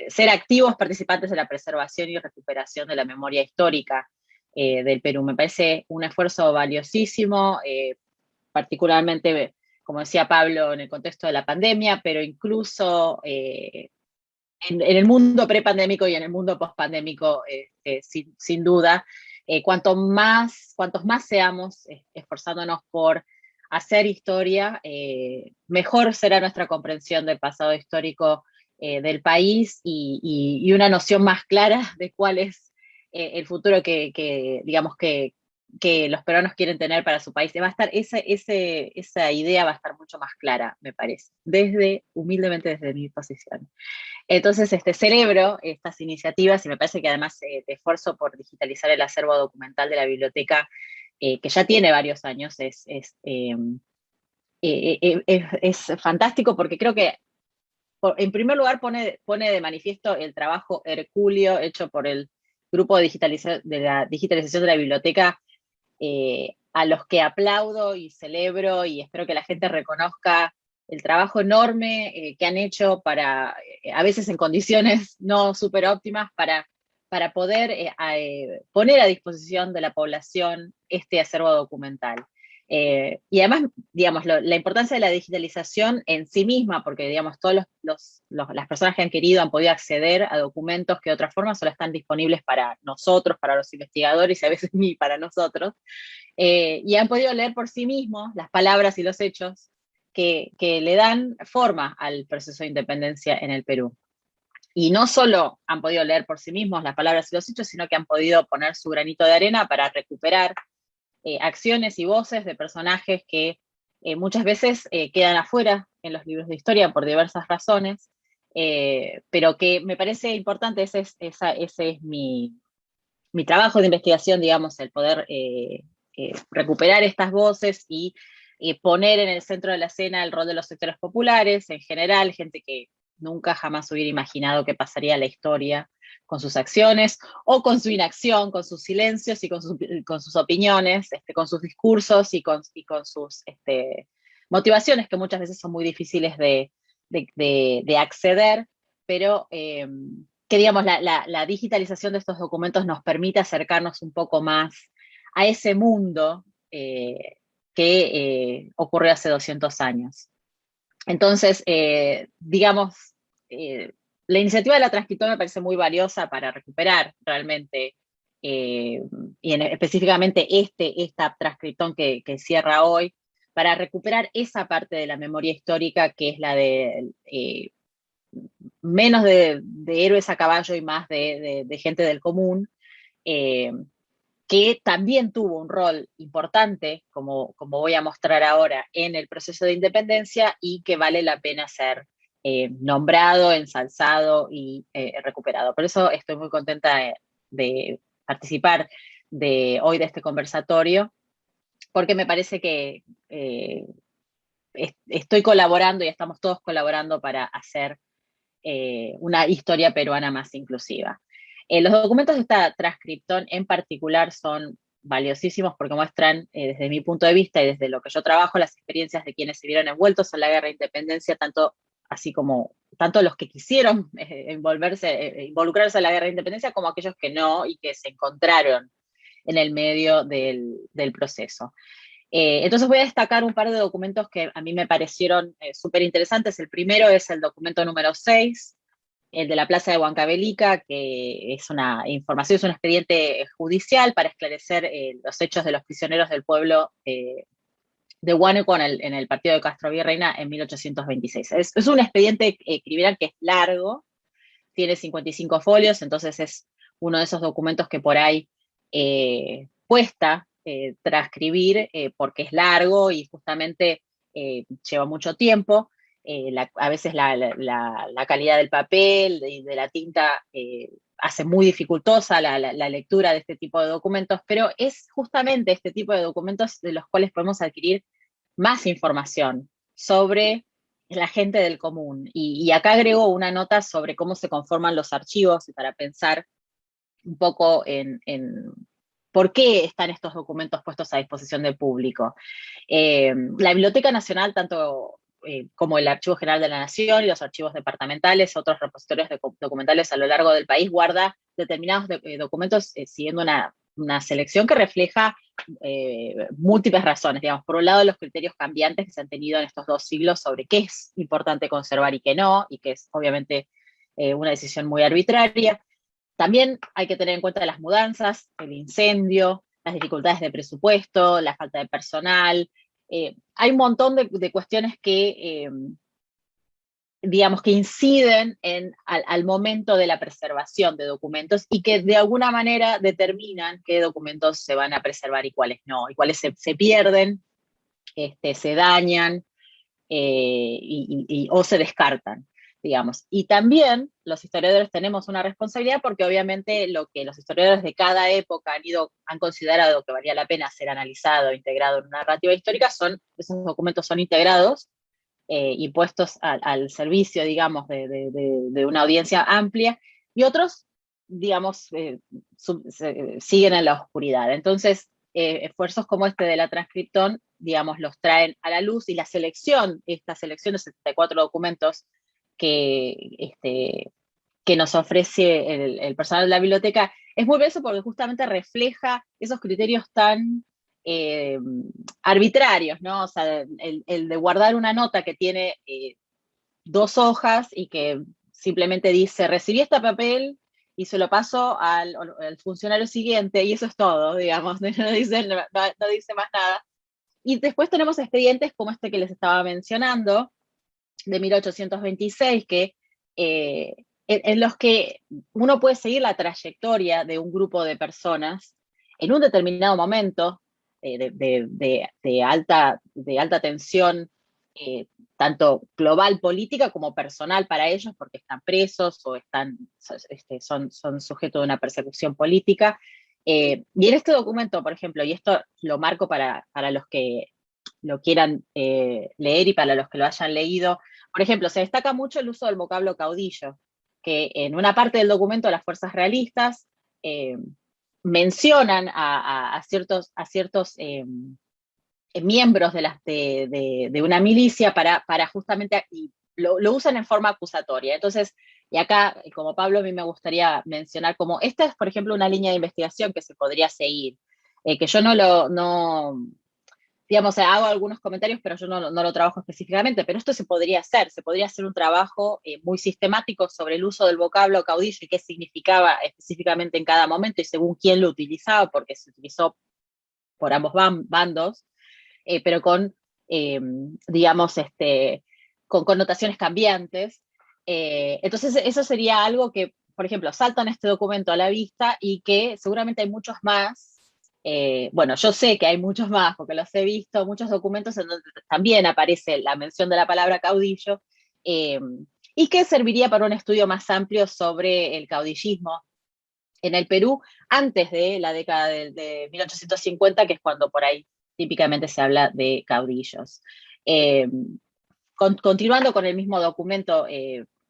ser activos participantes de la preservación y recuperación de la memoria histórica del Perú. Me parece un esfuerzo valiosísimo, particularmente, como decía Pablo, en el contexto de la pandemia, pero incluso en el mundo prepandémico y en el mundo pospandémico, sin duda, cuantos más seamos esforzándonos por hacer historia, mejor será nuestra comprensión del pasado histórico del país y una noción más clara de cuál es el futuro digamos que los peruanos quieren tener para su país. Va a estar esa idea va a estar mucho más clara, me parece, humildemente desde mi posición. Entonces, celebro estas iniciativas y me parece que además el esfuerzo por digitalizar el acervo documental de la biblioteca, que ya tiene varios años, es fantástico, porque creo que, en primer lugar, pone de manifiesto el trabajo hercúleo hecho por el grupo de la digitalización de la biblioteca a los que aplaudo y celebro y espero que la gente reconozca el trabajo enorme que han hecho para, a veces en condiciones no súper óptimas, para poder poner a disposición de la población este acervo documental. Y además, digamos, la importancia de la digitalización en sí misma, porque, digamos, todas las personas que han querido han podido acceder a documentos que de otra forma solo están disponibles para nosotros, para los investigadores y a veces ni para nosotros, y han podido leer por sí mismos las palabras y los hechos que le dan forma al proceso de independencia en el Perú. Y no solo han podido leer por sí mismos las palabras y los hechos, sino que han podido poner su granito de arena para recuperar acciones y voces de personajes que muchas veces quedan afuera en los libros de historia por diversas razones, pero que me parece importante, ese es mi trabajo de investigación, digamos, el poder recuperar estas voces y poner en el centro de la escena el rol de los sectores populares, en general, gente que nunca jamás hubiera imaginado que pasaría la historia con sus acciones, o con su inacción, con sus silencios y con sus opiniones, con sus discursos y con sus motivaciones, que muchas veces son muy difíciles de acceder, pero que, digamos, la digitalización de estos documentos nos permite acercarnos un poco más a ese mundo que ocurrió hace 200 años. Entonces, digamos, la iniciativa de la transcriptón me parece muy valiosa para recuperar realmente, y específicamente esta transcriptón que cierra hoy, para recuperar esa parte de la memoria histórica que es la de menos de héroes a caballo y más de gente del común, que también tuvo un rol importante, como voy a mostrar ahora, en el proceso de independencia y que vale la pena ser nombrado, ensalzado y recuperado. Por eso estoy muy contenta de participar hoy de este conversatorio, porque me parece que estoy colaborando y estamos todos colaborando para hacer una historia peruana más inclusiva. Los documentos de esta transcriptón en particular son valiosísimos porque muestran, desde mi punto de vista y desde lo que yo trabajo, las experiencias de quienes se vieron envueltos en la guerra de independencia, tanto los que quisieron involucrarse en la guerra de independencia, como aquellos que no y que se encontraron en el medio del proceso. Entonces voy a destacar un par de documentos que a mí me parecieron súper interesantes. El primero es el documento número 6, el de la Plaza de Huancavelica, que es una información, es un expediente judicial para esclarecer los hechos de los prisioneros del pueblo de Huánuco en el partido de Castro Virreina en 1826. Es un expediente criminal que es largo, tiene 55 folios, entonces es uno de esos documentos que por ahí cuesta transcribir porque es largo y justamente lleva mucho tiempo. A veces la calidad del papel y de la tinta hace muy dificultosa la lectura de este tipo de documentos, pero es justamente este tipo de documentos de los cuales podemos adquirir más información sobre la gente del común. Y acá agrego una nota sobre cómo se conforman los archivos y para pensar un poco en por qué están estos documentos puestos a disposición del público. La Biblioteca Nacional, tanto como el Archivo General de la Nación y los archivos departamentales, otros repositorios documentales a lo largo del país, guarda determinados documentos siguiendo una selección que refleja múltiples razones. Digamos, por un lado, los criterios cambiantes que se han tenido en estos 2 siglos sobre qué es importante conservar y qué no, y que es obviamente una decisión muy arbitraria. También hay que tener en cuenta las mudanzas, el incendio, las dificultades de presupuesto, la falta de personal. Hay un montón de cuestiones que, digamos, que inciden al momento de la preservación de documentos y que de alguna manera determinan qué documentos se van a preservar y cuáles no, y cuáles se pierden, se dañan o se descartan, digamos. Y también los historiadores tenemos una responsabilidad porque obviamente lo que los historiadores de cada época han considerado que valía la pena ser analizado, integrado en una narrativa histórica, esos documentos son integrados y puestos al servicio, digamos, de una audiencia amplia, y otros, digamos, siguen en la oscuridad. Entonces, esfuerzos como este de la transcriptón, digamos, los traen a la luz, y la selección, esta selección de 74 documentos que nos ofrece el personal de la biblioteca, es muy valioso porque justamente refleja esos criterios tan arbitrarios, ¿no? O sea, el de guardar una nota que tiene 2 hojas y que simplemente dice, recibí este papel y se lo paso al funcionario siguiente, y eso es todo, digamos, no dice más nada. Y después tenemos expedientes como este que les estaba mencionando, de 1826, que en los que uno puede seguir la trayectoria de un grupo de personas en un determinado momento de alta tensión, tanto global política como personal para ellos, porque están presos o son sujetos de una persecución política. Y en este documento, por ejemplo, y esto lo marco para los que lo quieran leer y para los que lo hayan leído, por ejemplo, se destaca mucho el uso del vocablo caudillo, que en una parte del documento las fuerzas realistas mencionan a ciertos miembros de una milicia para justamente, y lo usan en forma acusatoria. Entonces, y acá, como Pablo, a mí me gustaría mencionar como, esta es, por ejemplo, una línea de investigación que se podría seguir, que yo digamos, hago algunos comentarios, pero yo no lo trabajo específicamente, pero esto se podría hacer un trabajo muy sistemático sobre el uso del vocablo caudillo y qué significaba específicamente en cada momento y según quién lo utilizaba, porque se utilizó por ambos bandos, pero digamos, con connotaciones cambiantes. Entonces, eso sería algo que, por ejemplo, salta en este documento a la vista y que seguramente hay muchos más. Bueno, yo sé que hay muchos más, porque los he visto, muchos documentos en donde también aparece la mención de la palabra caudillo, y que serviría para un estudio más amplio sobre el caudillismo en el Perú antes de la década de 1850, que es cuando por ahí típicamente se habla de caudillos. Continuando con el mismo documento,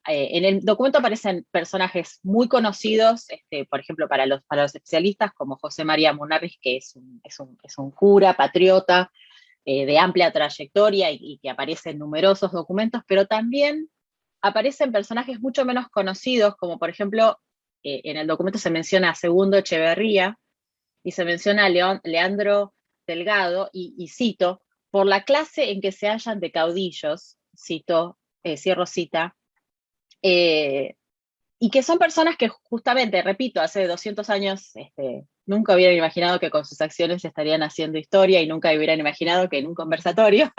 en el documento aparecen personajes muy conocidos, por ejemplo, para los especialistas, como José María Munarriz, que es un cura, patriota, de amplia trayectoria y que aparece en numerosos documentos, pero también aparecen personajes mucho menos conocidos, como por ejemplo, en el documento se menciona a Segundo Echeverría y se menciona a Leandro Delgado, y cito, por la clase en que se hallan de caudillos, cierro cita, y que son personas que justamente, repito, hace 200 años nunca hubieran imaginado que con sus acciones estarían haciendo historia, y nunca hubieran imaginado que en un conversatorio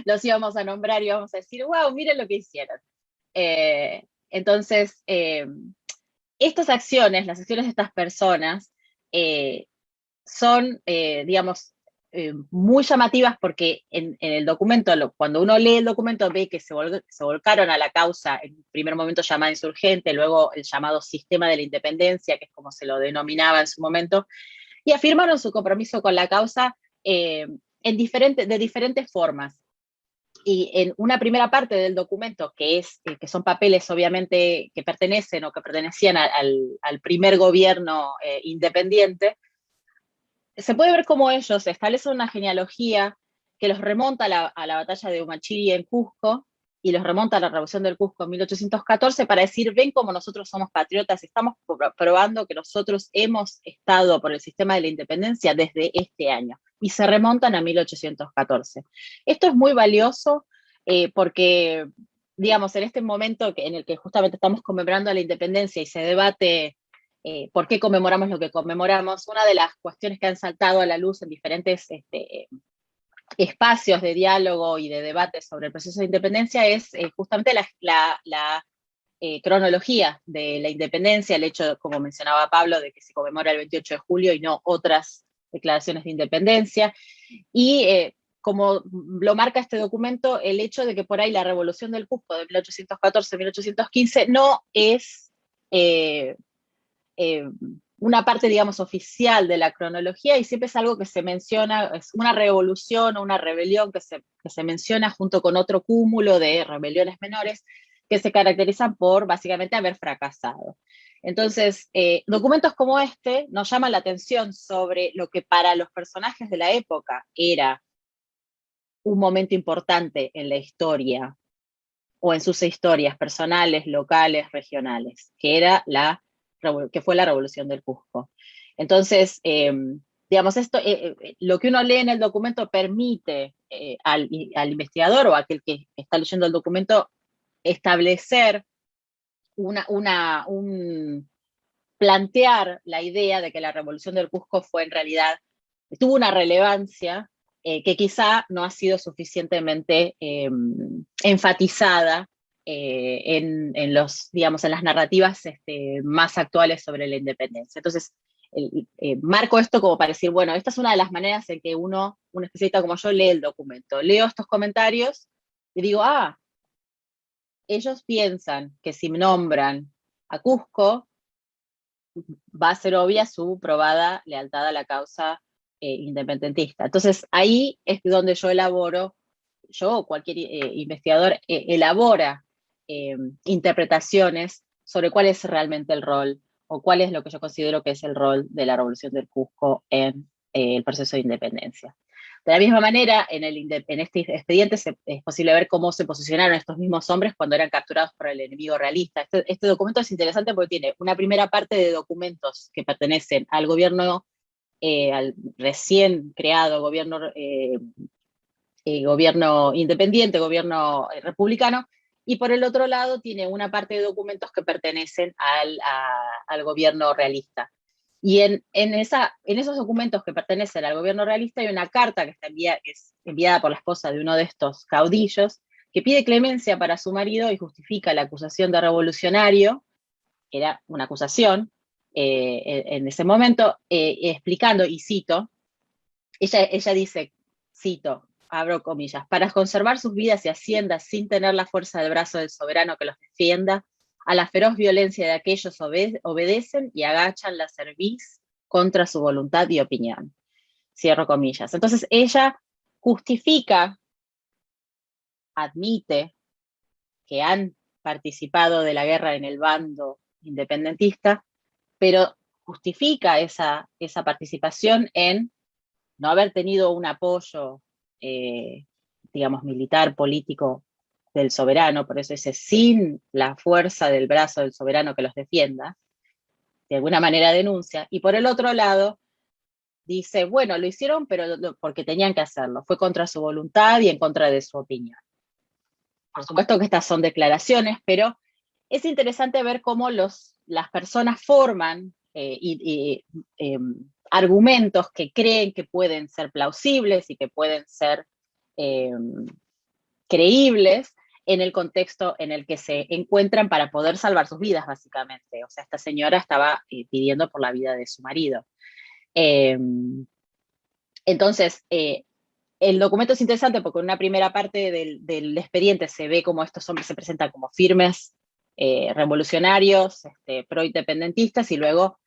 los íbamos a nombrar y íbamos a decir, wow, miren lo que hicieron. Entonces, estas acciones, las acciones de estas personas, son, digamos, muy llamativas porque en el documento, cuando uno lee el documento, ve que se volcaron a la causa, en un primer momento llamada insurgente, luego el llamado sistema de la independencia, que es como se lo denominaba en su momento, y afirmaron su compromiso con la causa de diferentes formas. Y en una primera parte del documento, que son papeles obviamente que pertenecen o que pertenecían al primer gobierno independiente, se puede ver cómo ellos establecen una genealogía que los remonta a la batalla de Humachiri en Cusco, y los remonta a la Revolución del Cusco en 1814, para decir, ven cómo nosotros somos patriotas, estamos probando que nosotros hemos estado por el sistema de la independencia desde este año, y se remontan a 1814. Esto es muy valioso porque, digamos, en este momento en el que justamente estamos conmemorando la independencia y se debate por qué conmemoramos lo que conmemoramos, una de las cuestiones que han saltado a la luz en diferentes espacios de diálogo y de debate sobre el proceso de independencia es justamente la cronología de la independencia, el hecho, como mencionaba Pablo, de que se conmemora el 28 de julio y no otras declaraciones de independencia, y como lo marca este documento, el hecho de que por ahí la Revolución del Cusco de 1814-1815 no es una parte, digamos, oficial de la cronología, y siempre es algo que se menciona, es una revolución o una rebelión que se menciona junto con otro cúmulo de rebeliones menores, que se caracterizan por básicamente haber fracasado. Entonces, documentos como este nos llaman la atención sobre lo que para los personajes de la época era un momento importante en la historia, o en sus historias personales, locales, regionales, que fue la Revolución del Cusco. Entonces, digamos, lo que uno lee en el documento permite al investigador o a aquel que está leyendo el documento establecer plantear la idea de que la Revolución del Cusco fue en realidad, tuvo una relevancia que quizá no ha sido suficientemente enfatizada en las narrativas más actuales sobre la independencia. Entonces, marco esto como para decir, bueno, esta es una de las maneras en que un especialista como yo lee el documento. Leo estos comentarios y digo, ellos piensan que si nombran a Cusco, va a ser obvia su probada lealtad a la causa independentista. Entonces, ahí es donde yo o cualquier investigador elabora interpretaciones sobre cuál es realmente el rol, o cuál es lo que yo considero que es el rol de la Revolución del Cusco en el proceso de independencia. De la misma manera, en este expediente es posible ver cómo se posicionaron estos mismos hombres cuando eran capturados por el enemigo realista. Este documento es interesante porque tiene una primera parte de documentos que pertenecen al gobierno, al recién creado gobierno independiente, gobierno republicano, y por el otro lado tiene una parte de documentos que pertenecen al gobierno realista. Y en esos documentos que pertenecen al gobierno realista hay una carta que es enviada por la esposa de uno de estos caudillos, que pide clemencia para su marido y justifica la acusación de revolucionario, que era una acusación en ese momento, explicando, y cito, ella dice, cito, abro comillas, para conservar sus vidas y haciendas sin tener la fuerza del brazo del soberano que los defienda, a la feroz violencia de aquellos obedecen y agachan la cerviz contra su voluntad y opinión. Cierro comillas. Entonces ella justifica, admite que han participado de la guerra en el bando independentista, pero justifica esa participación en no haber tenido un apoyo, digamos, militar, político del soberano, por eso dice, sin la fuerza del brazo del soberano que los defienda, de alguna manera denuncia, y por el otro lado, dice, bueno, lo hicieron pero porque tenían que hacerlo, fue contra su voluntad y en contra de su opinión. Por supuesto que estas son declaraciones, pero es interesante ver cómo las personas forman argumentos que creen que pueden ser plausibles y que pueden ser creíbles en el contexto en el que se encuentran para poder salvar sus vidas, básicamente. O sea, esta señora estaba pidiendo por la vida de su marido. Entonces, el documento es interesante porque en una primera parte del expediente se ve cómo estos hombres se presentan como firmes revolucionarios, pro-independentistas, y luego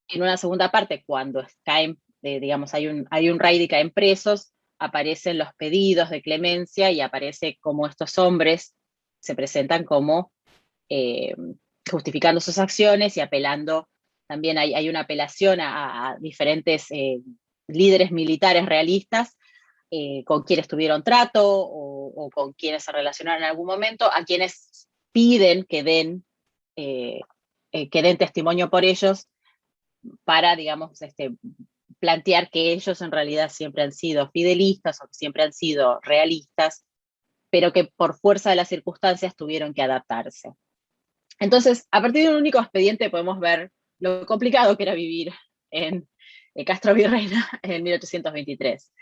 en una segunda parte, cuando caen, digamos, hay un raid y caen presos, aparecen los pedidos de clemencia y aparece cómo estos hombres se presentan como justificando sus acciones y apelando. También hay una apelación a diferentes líderes militares realistas con quienes tuvieron trato o con quienes se relacionaron en algún momento, a quienes piden que den testimonio por ellos para, digamos, plantear que ellos en realidad siempre han sido fidelistas o que siempre han sido realistas, pero que por fuerza de las circunstancias tuvieron que adaptarse. Entonces, a partir de un único expediente podemos ver lo complicado que era vivir en Castro Virreina en 1823.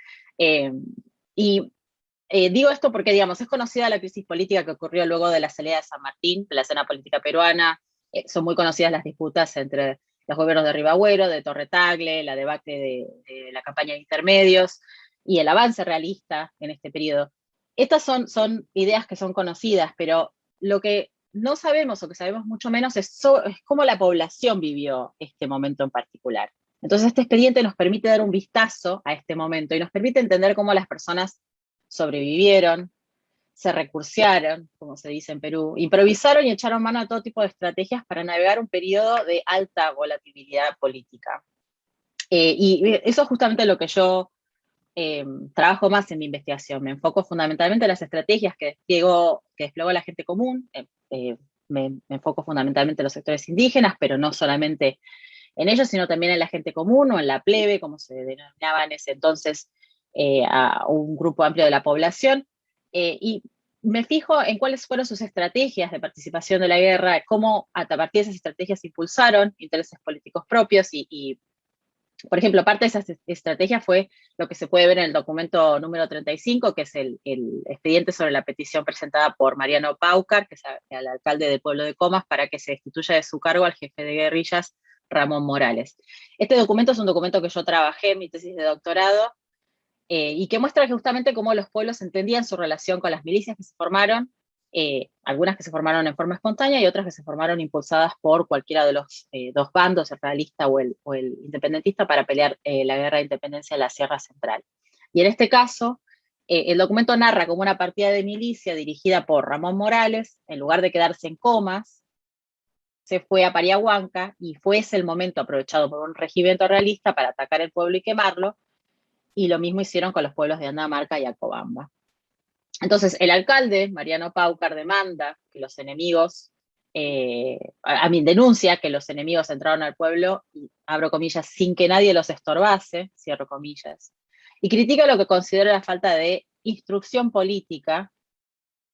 Digo esto porque, digamos, es conocida la crisis política que ocurrió luego de la salida de San Martín, de la escena política peruana. Son muy conocidas las disputas entre los gobiernos de Ribagüero, de Torre Tagle, la debacle de la campaña de intermedios y el avance realista en este periodo. Estas son ideas que son conocidas, pero lo que no sabemos o que sabemos mucho menos es cómo la población vivió este momento en particular. Entonces este expediente nos permite dar un vistazo a este momento y nos permite entender cómo las personas sobrevivieron, se recursearon, como se dice en Perú, improvisaron y echaron mano a todo tipo de estrategias para navegar un periodo de alta volatilidad política. Y eso es justamente lo que yo trabajo más en mi investigación. Me enfoco fundamentalmente en las estrategias que desplegó la gente común. Me enfoco fundamentalmente en los sectores indígenas, pero no solamente en ellos, sino también en la gente común o en la plebe, como se denominaba en ese entonces a un grupo amplio de la población. Y me fijo en cuáles fueron sus estrategias de participación de la guerra, cómo a partir de esas estrategias impulsaron intereses políticos propios y por ejemplo, parte de esa estrategia fue lo que se puede ver en el documento número 35, que es el expediente sobre la petición presentada por Mariano Paucar, que es el alcalde del pueblo de Comas, para que se destituya de su cargo al jefe de guerrillas, Ramón Morales. Este documento es un documento que yo trabajé en mi tesis de doctorado y que muestra justamente cómo los pueblos entendían su relación con las milicias que se formaron, algunas que se formaron en forma espontánea y otras que se formaron impulsadas por cualquiera de los dos bandos, el realista o el independentista, para pelear la guerra de independencia en la Sierra Central. Y en este caso, el documento narra como una partida de milicia dirigida por Ramón Morales, en lugar de quedarse en Comas, se fue a Pariahuanca y fue ese el momento aprovechado por un regimiento realista para atacar el pueblo y quemarlo, y lo mismo hicieron con los pueblos de Andamarca y Acobamba. Entonces, el alcalde, Mariano Paucar, demanda que los enemigos, denuncia que los enemigos entraron al pueblo, y abro comillas, sin que nadie los estorbase, cierro comillas, y critica lo que considera la falta de instrucción política,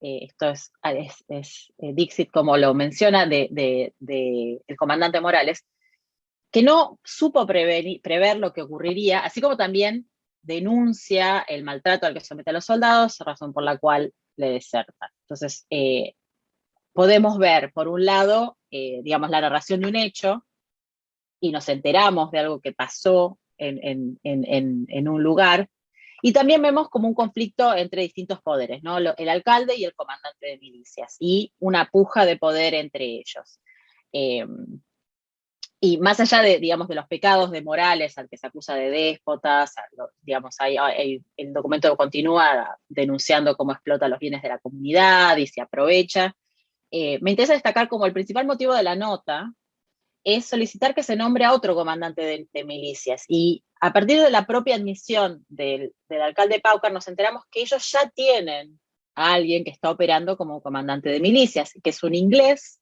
esto es Dixit como lo menciona, de el comandante Morales, que no supo prever lo que ocurriría, así como también denuncia el maltrato al que somete a los soldados, razón por la cual le deserta. Entonces, podemos ver, por un lado, digamos, la narración de un hecho, y nos enteramos de algo que pasó en un lugar, y también vemos como un conflicto entre distintos poderes, ¿no? El alcalde y el comandante de milicias, y una puja de poder entre ellos. Y más allá de, digamos, de los pecados de Morales, al que se acusa de déspotas, digamos, el documento continúa denunciando cómo explota los bienes de la comunidad y se aprovecha. Me interesa destacar como el principal motivo de la nota es solicitar que se nombre a otro comandante de milicias. Y a partir de la propia admisión del alcalde Paucar, nos enteramos que ellos ya tienen a alguien que está operando como comandante de milicias, que es un inglés.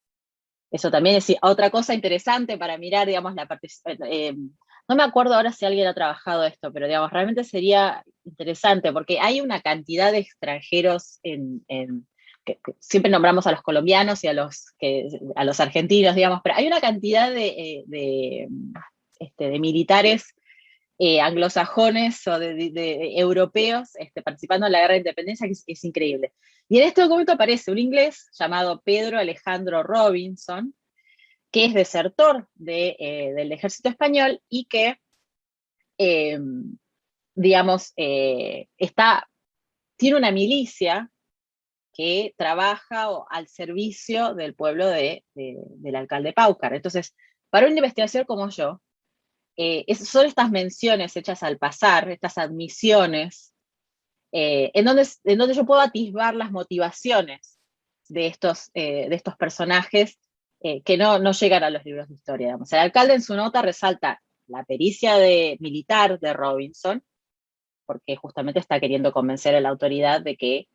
Eso también es otra cosa interesante para mirar, digamos, la participación. No me acuerdo ahora si alguien ha trabajado esto, pero digamos, realmente sería interesante, porque hay una cantidad de extranjeros que siempre nombramos a los colombianos y a los argentinos, digamos, pero hay una cantidad de militares anglosajones o de europeos participando en la guerra de independencia, que es increíble. Y en este documento aparece un inglés llamado Pedro Alejandro Robinson, que es desertor del ejército español y que, digamos, tiene una milicia que trabaja al servicio del pueblo del alcalde Paucar. Entonces, para una investigación como yo, son estas menciones hechas al pasar, estas admisiones, en donde yo puedo atisbar las motivaciones de estos personajes que no llegan a los libros de historia. Digamos. El alcalde en su nota resalta la pericia militar de Robinson, porque justamente está queriendo convencer a la autoridad de que,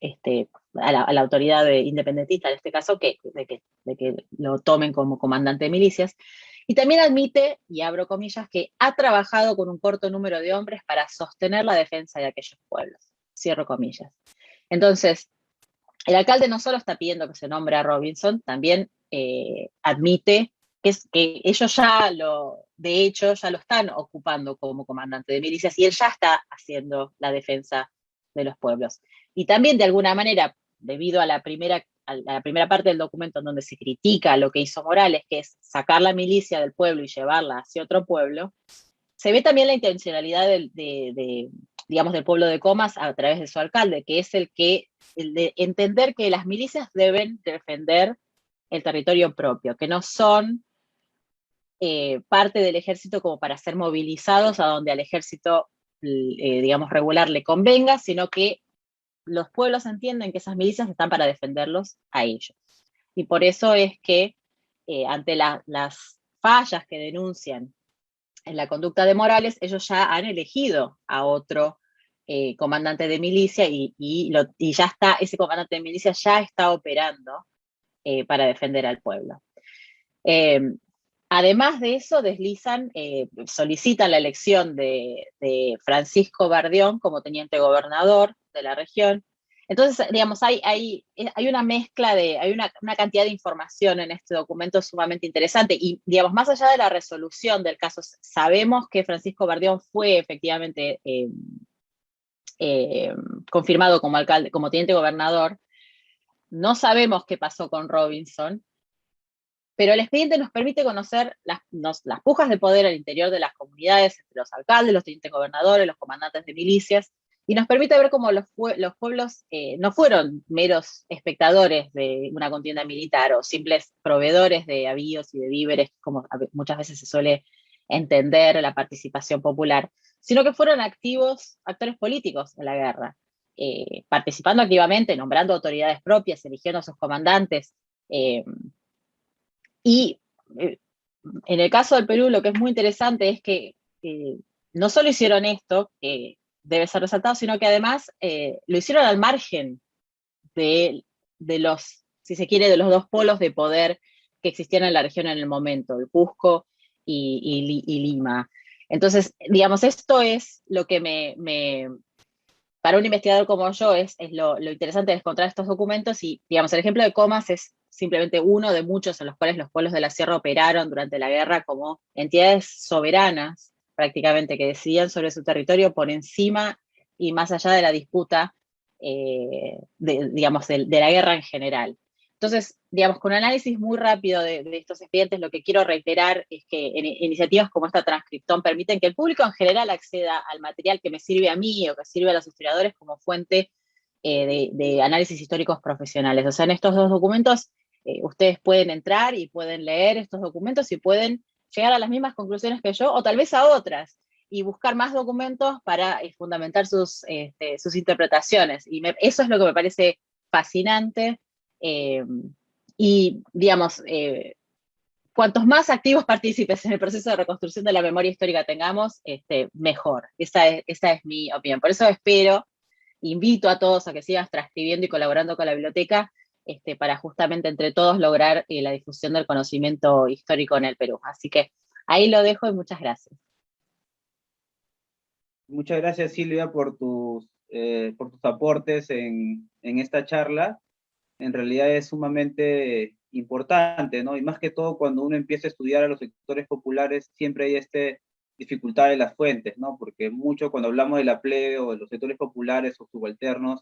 a la autoridad independentista en este caso, de que lo tomen como comandante de milicias. Y también admite, y abro comillas, que ha trabajado con un corto número de hombres para sostener la defensa de aquellos pueblos. Cierro comillas. Entonces, el alcalde no solo está pidiendo que se nombre a Robinson, también admite que ellos de hecho, ya lo están ocupando como comandante de milicias y él ya está haciendo la defensa de los pueblos. Y también, de alguna manera, debido a la primera parte del documento en donde se critica lo que hizo Morales, que es sacar la milicia del pueblo y llevarla hacia otro pueblo, se ve también la intencionalidad digamos, del pueblo de Comas a través de su alcalde, que es el de entender que las milicias deben defender el territorio propio, que no son parte del ejército como para ser movilizados a donde al ejército, digamos, regular le convenga, sino que los pueblos entienden que esas milicias están para defenderlos a ellos. Y por eso es que ante las fallas que denuncian en la conducta de Morales, ellos ya han elegido a otro comandante de milicia y ya está, ese comandante de milicia ya está operando para defender al pueblo. Además de eso, solicitan la elección de Francisco Bardión como teniente gobernador de la región. Entonces, digamos, hay una mezcla hay una cantidad de información en este documento sumamente interesante. Y, digamos, más allá de la resolución del caso, sabemos que Francisco Bardión fue efectivamente confirmado como alcalde, como teniente gobernador. No sabemos qué pasó con Robinson, pero el expediente nos permite conocer las pujas de poder al interior de las comunidades, entre los alcaldes, los tenientes gobernadores, los comandantes de milicias, y nos permite ver cómo los pueblos no fueron meros espectadores de una contienda militar o simples proveedores de avíos y de víveres, como muchas veces se suele entender la participación popular, sino que fueron actores políticos en la guerra, participando activamente, nombrando autoridades propias, eligiendo a sus comandantes, y en el caso del Perú, lo que es muy interesante es que no solo hicieron esto, que debe ser resaltado, sino que además lo hicieron al margen de los, si se quiere, de los dos polos de poder que existían en la región en el momento, el Cusco y Lima. Entonces, digamos, esto es lo que para un investigador como yo es lo interesante de encontrar estos documentos y, digamos, el ejemplo de Comas es simplemente uno de muchos en los cuales los pueblos de la sierra operaron durante la guerra como entidades soberanas, prácticamente, que decidían sobre su territorio por encima y más allá de la disputa, digamos, de la guerra en general. Entonces, digamos, con un análisis muy rápido de estos expedientes, lo que quiero reiterar es que iniciativas como esta Transcriptón permiten que el público en general acceda al material que me sirve a mí o que sirve a los historiadores como fuente de análisis históricos profesionales. O sea, en estos dos documentos ustedes pueden entrar y pueden leer estos documentos y pueden llegar a las mismas conclusiones que yo, o tal vez a otras, y buscar más documentos para fundamentar sus interpretaciones. Y eso es lo que me parece fascinante. Y, digamos, cuantos más activos partícipes en el proceso de reconstrucción de la memoria histórica tengamos, mejor. Esa es mi opinión. Por eso invito a todos a que sigan transcribiendo y colaborando con la biblioteca para justamente entre todos lograr la difusión del conocimiento histórico en el Perú. Así que ahí lo dejo y muchas gracias. Muchas gracias, Silvia, por tus aportes en esta charla. En realidad es sumamente importante, ¿no? Y más que todo cuando uno empieza a estudiar a los sectores populares, siempre hay dificultad de las fuentes, ¿no? Porque mucho cuando hablamos de la plebe o de los sectores populares o subalternos,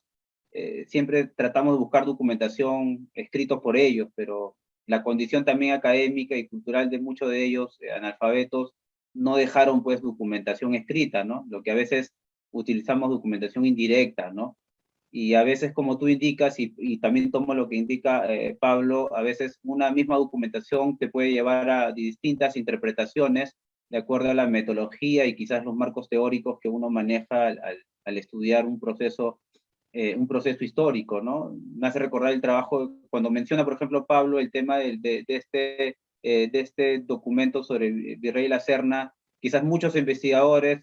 siempre tratamos de buscar documentación escritos por ellos, pero la condición también académica y cultural de muchos de ellos, analfabetos, no dejaron pues documentación escrita, ¿no? Lo que a veces utilizamos documentación indirecta, ¿no? Y a veces, como tú indicas, y también tomo lo que indica Pablo, a veces una misma documentación te puede llevar a distintas interpretaciones de acuerdo a la metodología y quizás los marcos teóricos que uno maneja al estudiar un proceso histórico, ¿no? Me hace recordar el trabajo, cuando menciona, por ejemplo, Pablo, el tema de este documento sobre el virrey La Serna, quizás muchos investigadores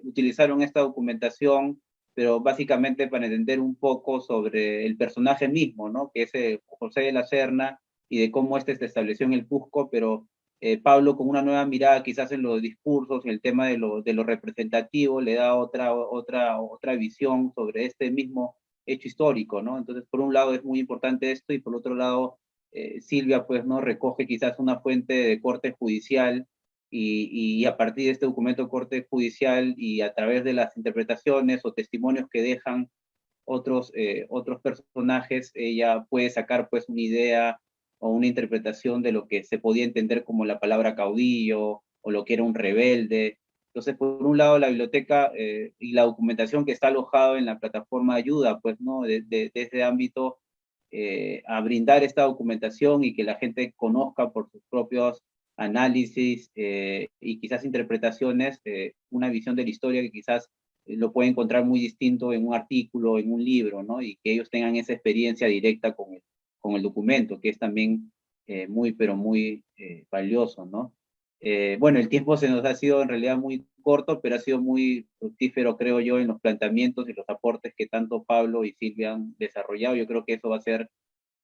utilizaron esta documentación, pero básicamente para entender un poco sobre el personaje mismo, ¿no? Que es José de la Serna y de cómo se estableció en el Cusco, pero Pablo con una nueva mirada quizás en los discursos, en el tema de lo representativo, le da otra visión sobre este mismo hecho histórico, ¿no? Entonces, por un lado es muy importante esto y por otro lado, Silvia, pues, ¿no? Recoge quizás una fuente de corte judicial y a partir de este documento de corte judicial y a través de las interpretaciones o testimonios que dejan otros personajes, ella puede sacar pues una idea o una interpretación de lo que se podía entender como la palabra caudillo o lo que era un rebelde. Entonces, por un lado, la biblioteca y la documentación que está alojado en la plataforma ayuda, pues, ¿no? De ese ámbito a brindar esta documentación y que la gente conozca por sus propios análisis y quizás interpretaciones, una visión de la historia que quizás lo puede encontrar muy distinto en un artículo, en un libro, ¿no? Y que ellos tengan esa experiencia directa con el documento, que es también muy, pero muy valioso, ¿no? Bueno, el tiempo se nos ha sido en realidad muy corto, pero ha sido muy fructífero, creo yo, en los planteamientos y los aportes que tanto Pablo y Silvia han desarrollado. Yo creo que eso va a ser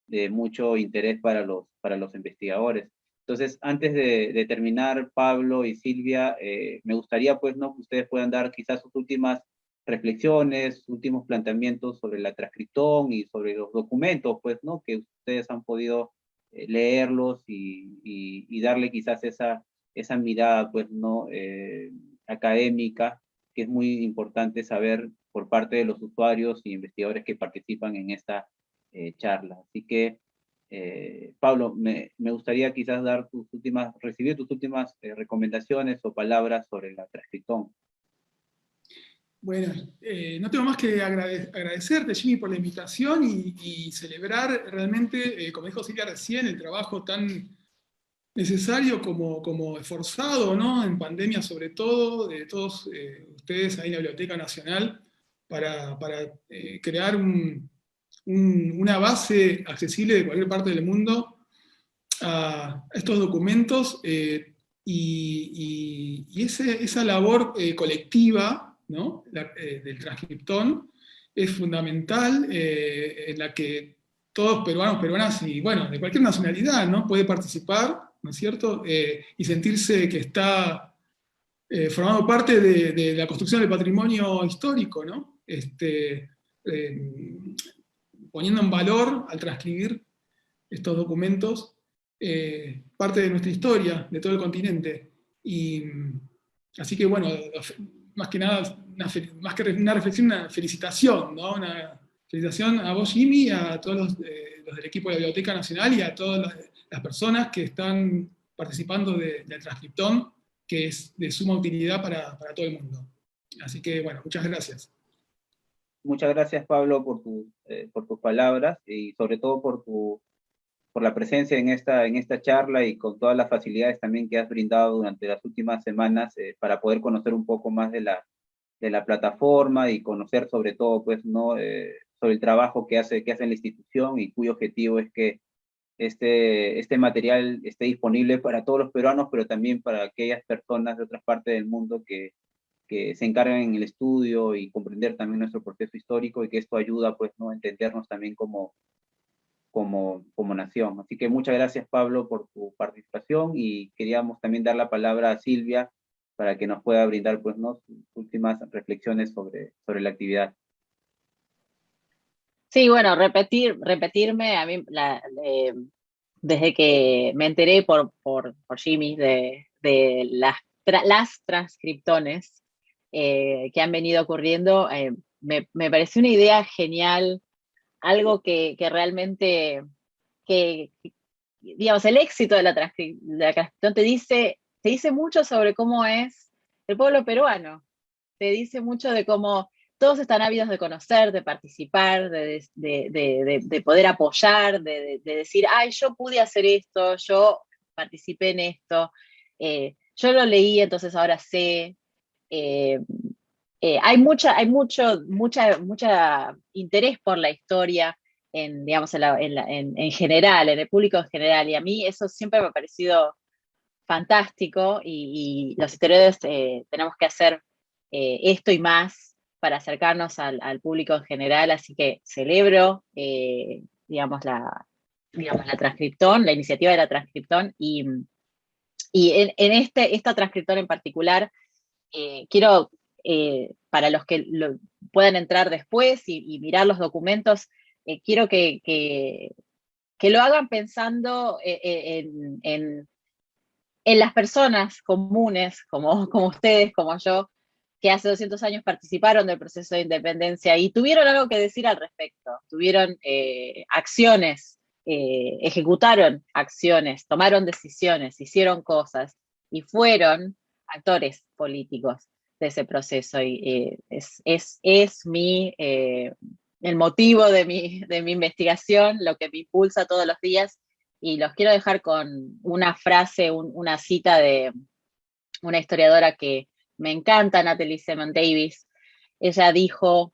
de mucho interés para los investigadores. Entonces, antes de terminar, Pablo y Silvia, me gustaría pues, ¿no?, que ustedes puedan dar quizás sus últimas reflexiones, sus últimos planteamientos sobre la transcriptón y sobre los documentos, pues, ¿no?, que ustedes han podido leerlos y darle quizás esa mirada, pues, ¿no?, académica, que es muy importante saber por parte de los usuarios y investigadores que participan en esta charla. Así que, Pablo, me gustaría quizás recibir tus últimas recomendaciones o palabras sobre la transcriptón. Bueno, no tengo más que agradecerte, Jimmy, por la invitación y celebrar realmente, como dijo Silvia recién, el trabajo tan necesario como esforzado, ¿no?, en pandemia sobre todo, de todos ustedes ahí en la Biblioteca Nacional, para crear una base accesible de cualquier parte del mundo a estos documentos, y esa labor colectiva, ¿no?, del transcriptón es fundamental, en la que todos peruanos, peruanas y, bueno, de cualquier nacionalidad, ¿no?, puede participar, ¿no es cierto?, y sentirse que está formando parte de la construcción del patrimonio histórico, ¿no? Poniendo en valor, al transcribir estos documentos, parte de nuestra historia, de todo el continente. Y así que, bueno, más que nada, más que una reflexión, una felicitación, ¿no? Una felicitación a vos, Jimmy, a todos los del equipo de la Biblioteca Nacional y a todas las personas que están participando del transcriptón, que es de suma utilidad para todo el mundo. Así que, bueno, muchas gracias. Muchas gracias, Pablo, por tus palabras y sobre todo por la presencia en esta charla y con todas las facilidades también que has brindado durante las últimas semanas para poder conocer un poco más de la plataforma y conocer sobre todo, pues, ¿no?, sobre el trabajo que hace la institución y cuyo objetivo es que este material esté disponible para todos los peruanos, pero también para aquellas personas de otras partes del mundo que se encargan en el estudio y comprender también nuestro proceso histórico, y que esto ayuda, pues, ¿no?, a entendernos también como nación. Así que muchas gracias, Pablo, por tu participación, y queríamos también dar la palabra a Silvia para que nos pueda brindar, pues, ¿no?, sus últimas reflexiones sobre la actividad. Sí, bueno, repetirme, a mí, desde que me enteré por Jimmy de las transcriptones que han venido ocurriendo, me pareció una idea genial, algo que realmente, digamos, el éxito de la transcripción te dice mucho sobre cómo es el pueblo peruano, te dice mucho de cómo todos están ávidos de conocer, de participar, de poder apoyar, de decir, ay, yo pude hacer esto, yo participé en esto, yo lo leí, entonces ahora sé. Hay mucho interés por la historia digamos, en general, en el público en general, y a mí eso siempre me ha parecido fantástico, y los historiadores tenemos que hacer esto y más para acercarnos al público en general, así que celebro, digamos, la transcriptón, la iniciativa de la transcriptón, y en esta transcriptón en particular, quiero, para los que puedan entrar después y mirar los documentos, quiero que lo hagan pensando en las personas comunes, como ustedes, como yo, que hace 200 años participaron del proceso de independencia y tuvieron algo que decir al respecto, tuvieron acciones, ejecutaron acciones, tomaron decisiones, hicieron cosas y fueron actores políticos de ese proceso. Y es el motivo de mi investigación, lo que me impulsa todos los días. Y los quiero dejar con una frase, una cita de una historiadora que me encanta, Natalie Semon Davis, ella dijo,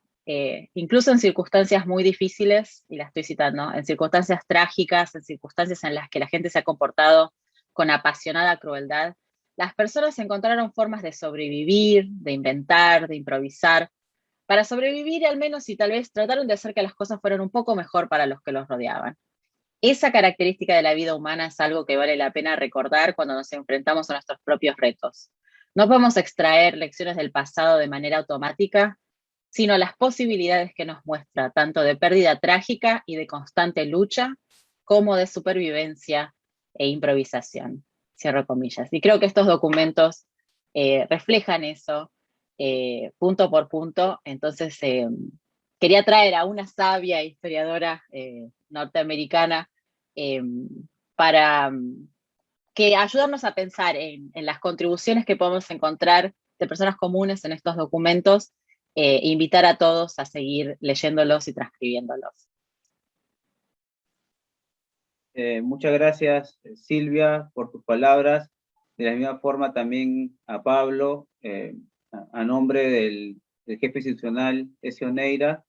incluso en circunstancias muy difíciles, y la estoy citando, en circunstancias trágicas, en circunstancias en las que la gente se ha comportado con apasionada crueldad, las personas encontraron formas de sobrevivir, de inventar, de improvisar, para sobrevivir al menos, y tal vez trataron de hacer que las cosas fueran un poco mejor para los que los rodeaban. Esa característica de la vida humana es algo que vale la pena recordar cuando nos enfrentamos a nuestros propios retos. No podemos extraer lecciones del pasado de manera automática, sino las posibilidades que nos muestra, tanto de pérdida trágica y de constante lucha, como de supervivencia e improvisación. Cierro comillas. Y creo que estos documentos reflejan eso punto por punto. Entonces, quería traer a una sabia historiadora norteamericana eh, para que ayudarnos a pensar en las contribuciones que podemos encontrar de personas comunes en estos documentos, e invitar a todos a seguir leyéndolos y transcribiéndolos. Muchas gracias, Silvia, por tus palabras. De la misma forma también a Pablo, a nombre del jefe institucional Ezio Neira,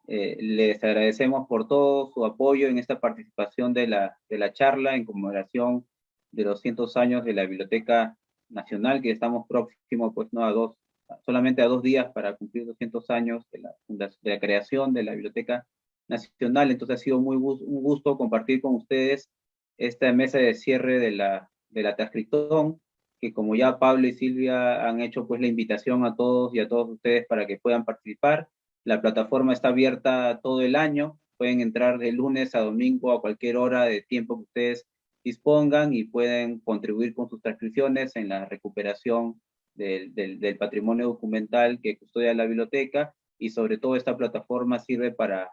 les agradecemos por todo su apoyo en esta participación de la charla en conmemoración de los 200 años de la Biblioteca Nacional, que estamos próximos, pues no solamente a 2 días para cumplir 200 años de la creación de la Biblioteca Nacional. Entonces ha sido un gusto compartir con ustedes esta mesa de cierre de la transcriptón, que como ya Pablo y Silvia han hecho pues la invitación a todos y a todos ustedes para que puedan participar. La plataforma está abierta todo el año, pueden entrar de lunes a domingo a cualquier hora de tiempo que ustedes dispongan y pueden contribuir con sus transcripciones en la recuperación del patrimonio documental que custodia la biblioteca, y sobre todo esta plataforma sirve para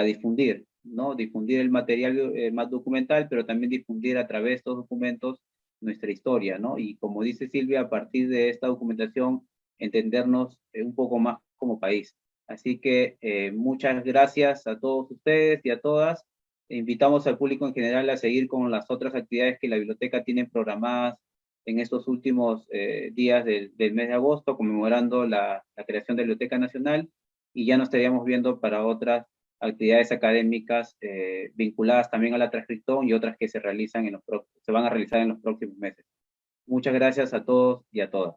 difundir, ¿no? Difundir el material más documental, pero también difundir a través de estos documentos nuestra historia, ¿no? Y como dice Silvia, a partir de esta documentación, entendernos un poco más como país. Así que muchas gracias a todos ustedes y a todas. Invitamos al público en general a seguir con las otras actividades que la biblioteca tiene programadas en estos últimos días del mes de agosto, conmemorando la creación de la Biblioteca Nacional, y ya nos estaríamos viendo para otras actividades académicas vinculadas también a la transcripción y otras que se van a realizar en los próximos meses. Muchas gracias a todos y a todas.